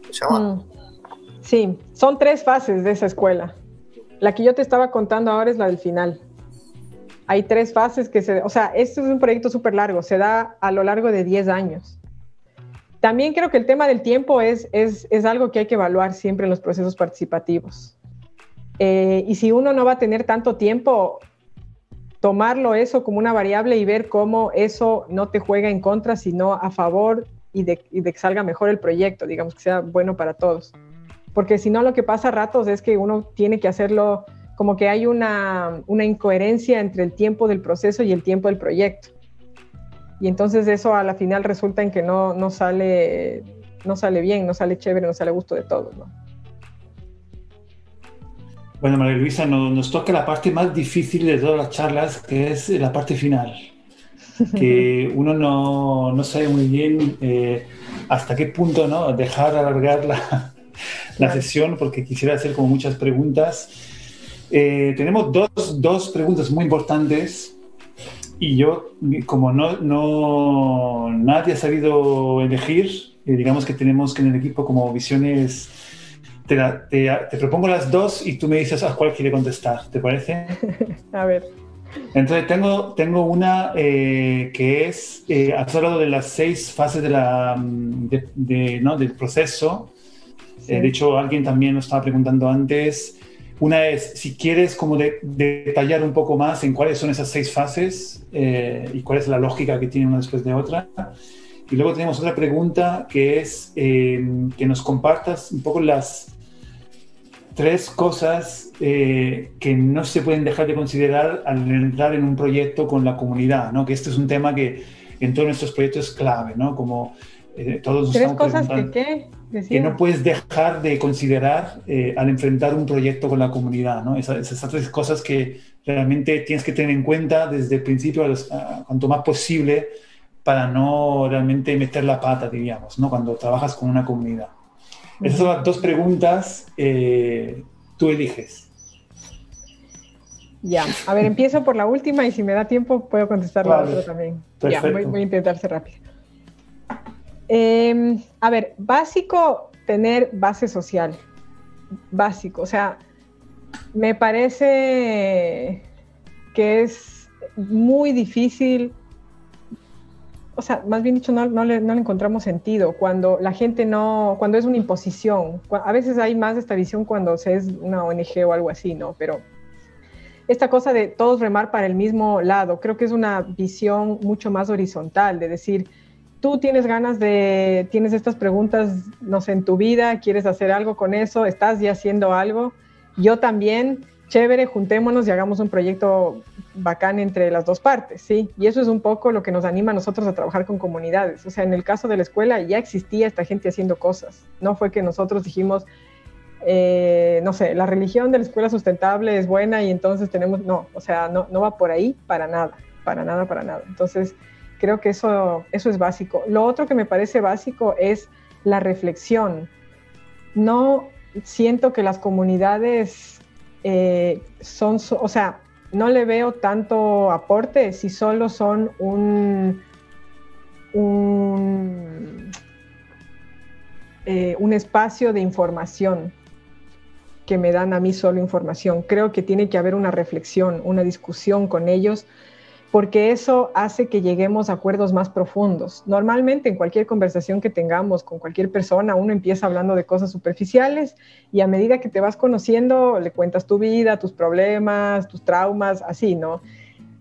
¿Se llama? Sí, son 3 fases de esa escuela. La que yo te estaba contando ahora es la del final. Hay 3 fases o sea, esto es un proyecto súper largo, se da a lo largo de 10 años. También creo que el tema del tiempo es algo que hay que evaluar siempre en los procesos participativos. Y si uno no va a tener tanto tiempo, tomarlo eso como una variable y ver cómo eso no te juega en contra, sino a favor y de que salga mejor el proyecto, digamos, que sea bueno para todos. Porque si no, lo que pasa a ratos es que uno tiene que hacerlo como que hay una incoherencia entre el tiempo del proceso y el tiempo del proyecto. Y entonces eso a la final resulta en que no sale bien, no sale chévere, no sale a gusto de todos, ¿no? Bueno, María Luisa, nos toca la parte más difícil de todas las charlas, que es la parte final. Que uno no sabe muy bien hasta qué punto, ¿no?, dejar alargar la sesión, porque quisiera hacer como muchas preguntas. Tenemos dos preguntas muy importantes y yo, como nadie ha sabido elegir, digamos que tenemos que en el equipo como visiones... Te propongo las 2 y tú me dices a cuál quiere contestar, ¿te parece? A ver. Entonces tengo una que es, has hablado de las 6 fases del proceso. Sí. De hecho, alguien también nos estaba preguntando antes. Una es, si quieres como detallar un poco más en cuáles son esas 6 fases y cuál es la lógica que tiene una después de otra. Y luego tenemos otra pregunta que es que nos compartas un poco las 3 cosas que no se pueden dejar de considerar al entrar en un proyecto con la comunidad, ¿no? Que este es un tema que en todos nuestros proyectos es clave, ¿no? Como Todos nos ¿Tres estamos cosas preguntando que no puedes dejar de considerar al enfrentar un proyecto con la comunidad, ¿no? Esas tres cosas que realmente tienes que tener en cuenta desde el principio, cuanto más posible, para no realmente meter la pata, diríamos, ¿no? Cuando trabajas con una comunidad. Esas son las dos preguntas, tú eliges. Ya, a ver, empiezo por la última y si me da tiempo puedo contestar la otra también. Perfecto. Ya, voy a intentar ser rápido. A ver, básico, tener base social. Básico, o sea, me parece que es muy difícil, o sea, más bien dicho, no le encontramos sentido cuando la gente cuando es una imposición. A veces hay más de esta visión cuando es una ONG o algo así, ¿no? Pero esta cosa de todos remar para el mismo lado, creo que es una visión mucho más horizontal, de decir, tú tienes tienes estas preguntas, no sé, en tu vida, quieres hacer algo con eso, estás ya haciendo algo, yo también, chévere, juntémonos y hagamos un proyecto bacán entre las dos partes, ¿sí? Y eso es un poco lo que nos anima a nosotros a trabajar con comunidades. O sea, en el caso de la escuela ya existía esta gente haciendo cosas, no fue que nosotros dijimos, no sé, la religión de la escuela sustentable es buena y entonces no, o sea, no va por ahí para nada. Entonces, creo que eso es básico. Lo otro que me parece básico es la reflexión. No siento que las comunidades o sea, no le veo tanto aporte si solo son un espacio de información que me dan a mí solo información. Creo que tiene que haber una reflexión, una discusión con ellos, porque eso hace que lleguemos a acuerdos más profundos. Normalmente en cualquier conversación que tengamos con cualquier persona, uno empieza hablando de cosas superficiales y a medida que te vas conociendo, le cuentas tu vida, tus problemas, tus traumas, así, ¿no?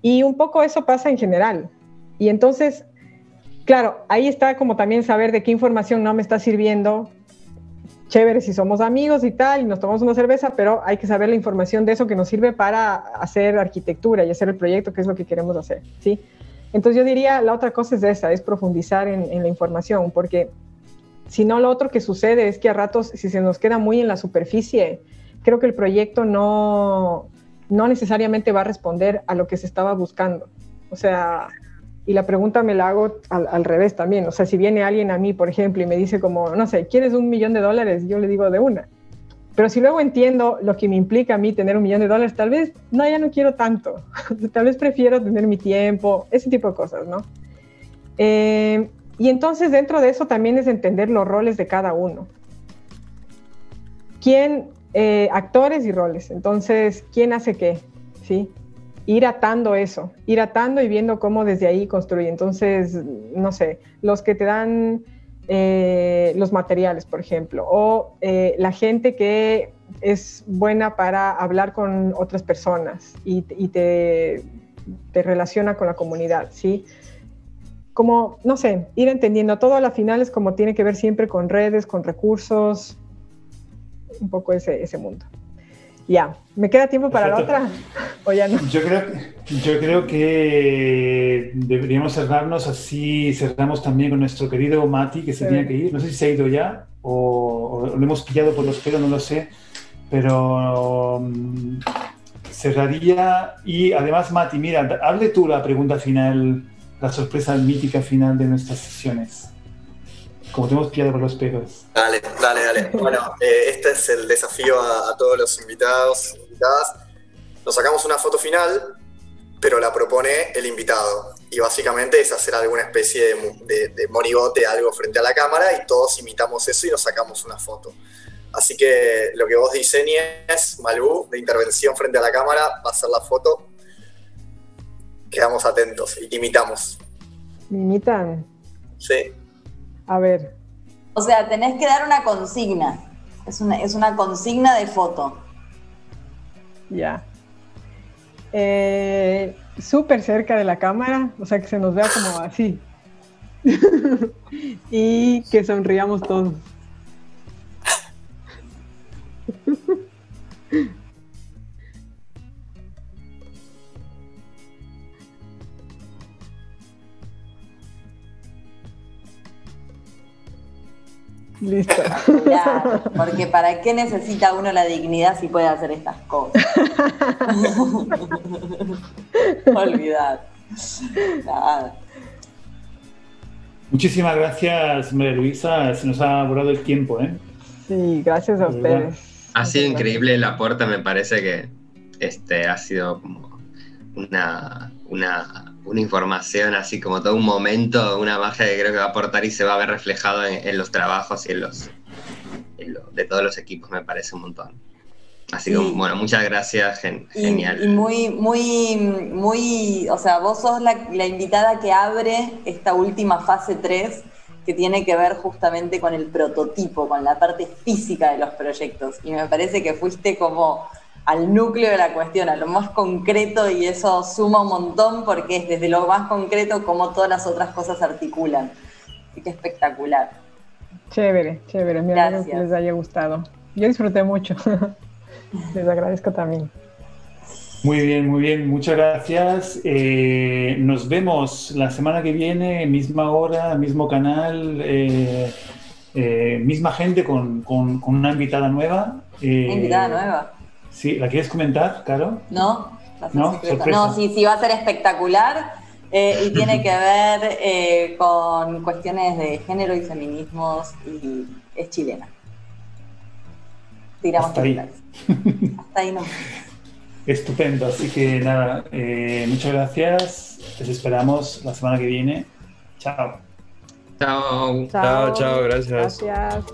Y un poco eso pasa en general. Y entonces, claro, ahí está como también saber de qué información no me está sirviendo. Chévere si somos amigos y tal, y nos tomamos una cerveza, pero hay que saber la información de eso que nos sirve para hacer arquitectura y hacer el proyecto, que es lo que queremos hacer, ¿sí? Entonces yo diría, la otra cosa es profundizar en la información, porque si no, lo otro que sucede es que a ratos, si se nos queda muy en la superficie, creo que el proyecto no necesariamente va a responder a lo que se estaba buscando. O sea, y la pregunta me la hago al revés también. O sea, si viene alguien a mí, por ejemplo, y me dice como, no sé, ¿quieres $1 millón? Yo le digo de una. Pero si luego entiendo lo que me implica a mí tener $1 millón, tal vez, no, ya no quiero tanto. Tal vez prefiero tener mi tiempo, ese tipo de cosas, ¿no? Y entonces dentro de eso también es entender los roles de cada uno. Actores y roles. Entonces, ¿quién hace qué? ¿Sí? Ir atando eso, ir atando y viendo cómo desde ahí construye. Entonces, no sé, los que te dan los materiales, por ejemplo, o la gente que es buena para hablar con otras personas y te relaciona con la comunidad, ¿sí? Como, no sé, ir entendiendo todo a la final es como tiene que ver siempre con redes, con recursos, un poco ese mundo. Ya, ¿me queda tiempo para la otra? ¿O ya no? Yo creo que deberíamos cerrarnos así. Cerramos también con nuestro querido Mati, que se tiene que ir. No sé si se ha ido ya o lo hemos pillado por los pelos, no lo sé. Pero cerraría. Y además, Mati, mira, hable tú la pregunta final, la sorpresa mítica final de nuestras sesiones. Como te hemos pillado por los pelos. Dale. Bueno, este es el desafío a todos los invitados, invitadas. Nos sacamos una foto final, pero la propone el invitado. Y básicamente es hacer alguna especie de monigote, algo frente a la cámara, y todos imitamos eso y nos sacamos una foto. Así que lo que vos diseñes, Malú, de intervención frente a la cámara, va a ser la foto. Quedamos atentos y te imitamos. ¿Me imitan? Sí. A ver. O sea, tenés que dar una consigna. Es una consigna de foto. Ya. Súper cerca de la cámara, o sea, que se nos vea como así. Y que sonriamos todos. Listo. Claro, porque ¿para qué necesita uno la dignidad si puede hacer estas cosas? Olvidar. Nada. Muchísimas gracias, María Luisa. Se nos ha volado el tiempo, ¿eh? Sí, gracias a ustedes. Ha sido increíble el aporte, me parece que ha sido como una información, así como todo un momento, una magia que creo que va a aportar y se va a ver reflejado en los trabajos y de todos los equipos, me parece un montón. Así que, bueno, muchas gracias, genial. Y muy, o sea, vos sos la invitada que abre esta última fase 3, que tiene que ver justamente con el prototipo, con la parte física de los proyectos. Y me parece que fuiste como al núcleo de la cuestión, a lo más concreto, y eso suma un montón porque es desde lo más concreto como todas las otras cosas se articulan. Así que espectacular. Chévere. Me alegro que les haya gustado. Yo disfruté mucho. Les agradezco también. Muy bien. Muchas gracias. Nos vemos la semana que viene, misma hora, mismo canal, misma gente con una invitada nueva. ¿Invitada nueva? Sí, ¿la quieres comentar, Caro? No, ¿No? Sí, va a ser espectacular y tiene que ver con cuestiones de género y feminismos y es chilena. Tiramos hasta ahí. Hasta ahí no. Estupendo, así que nada, muchas gracias. Les esperamos la semana que viene. Chao. Chao. Chao, gracias. Gracias.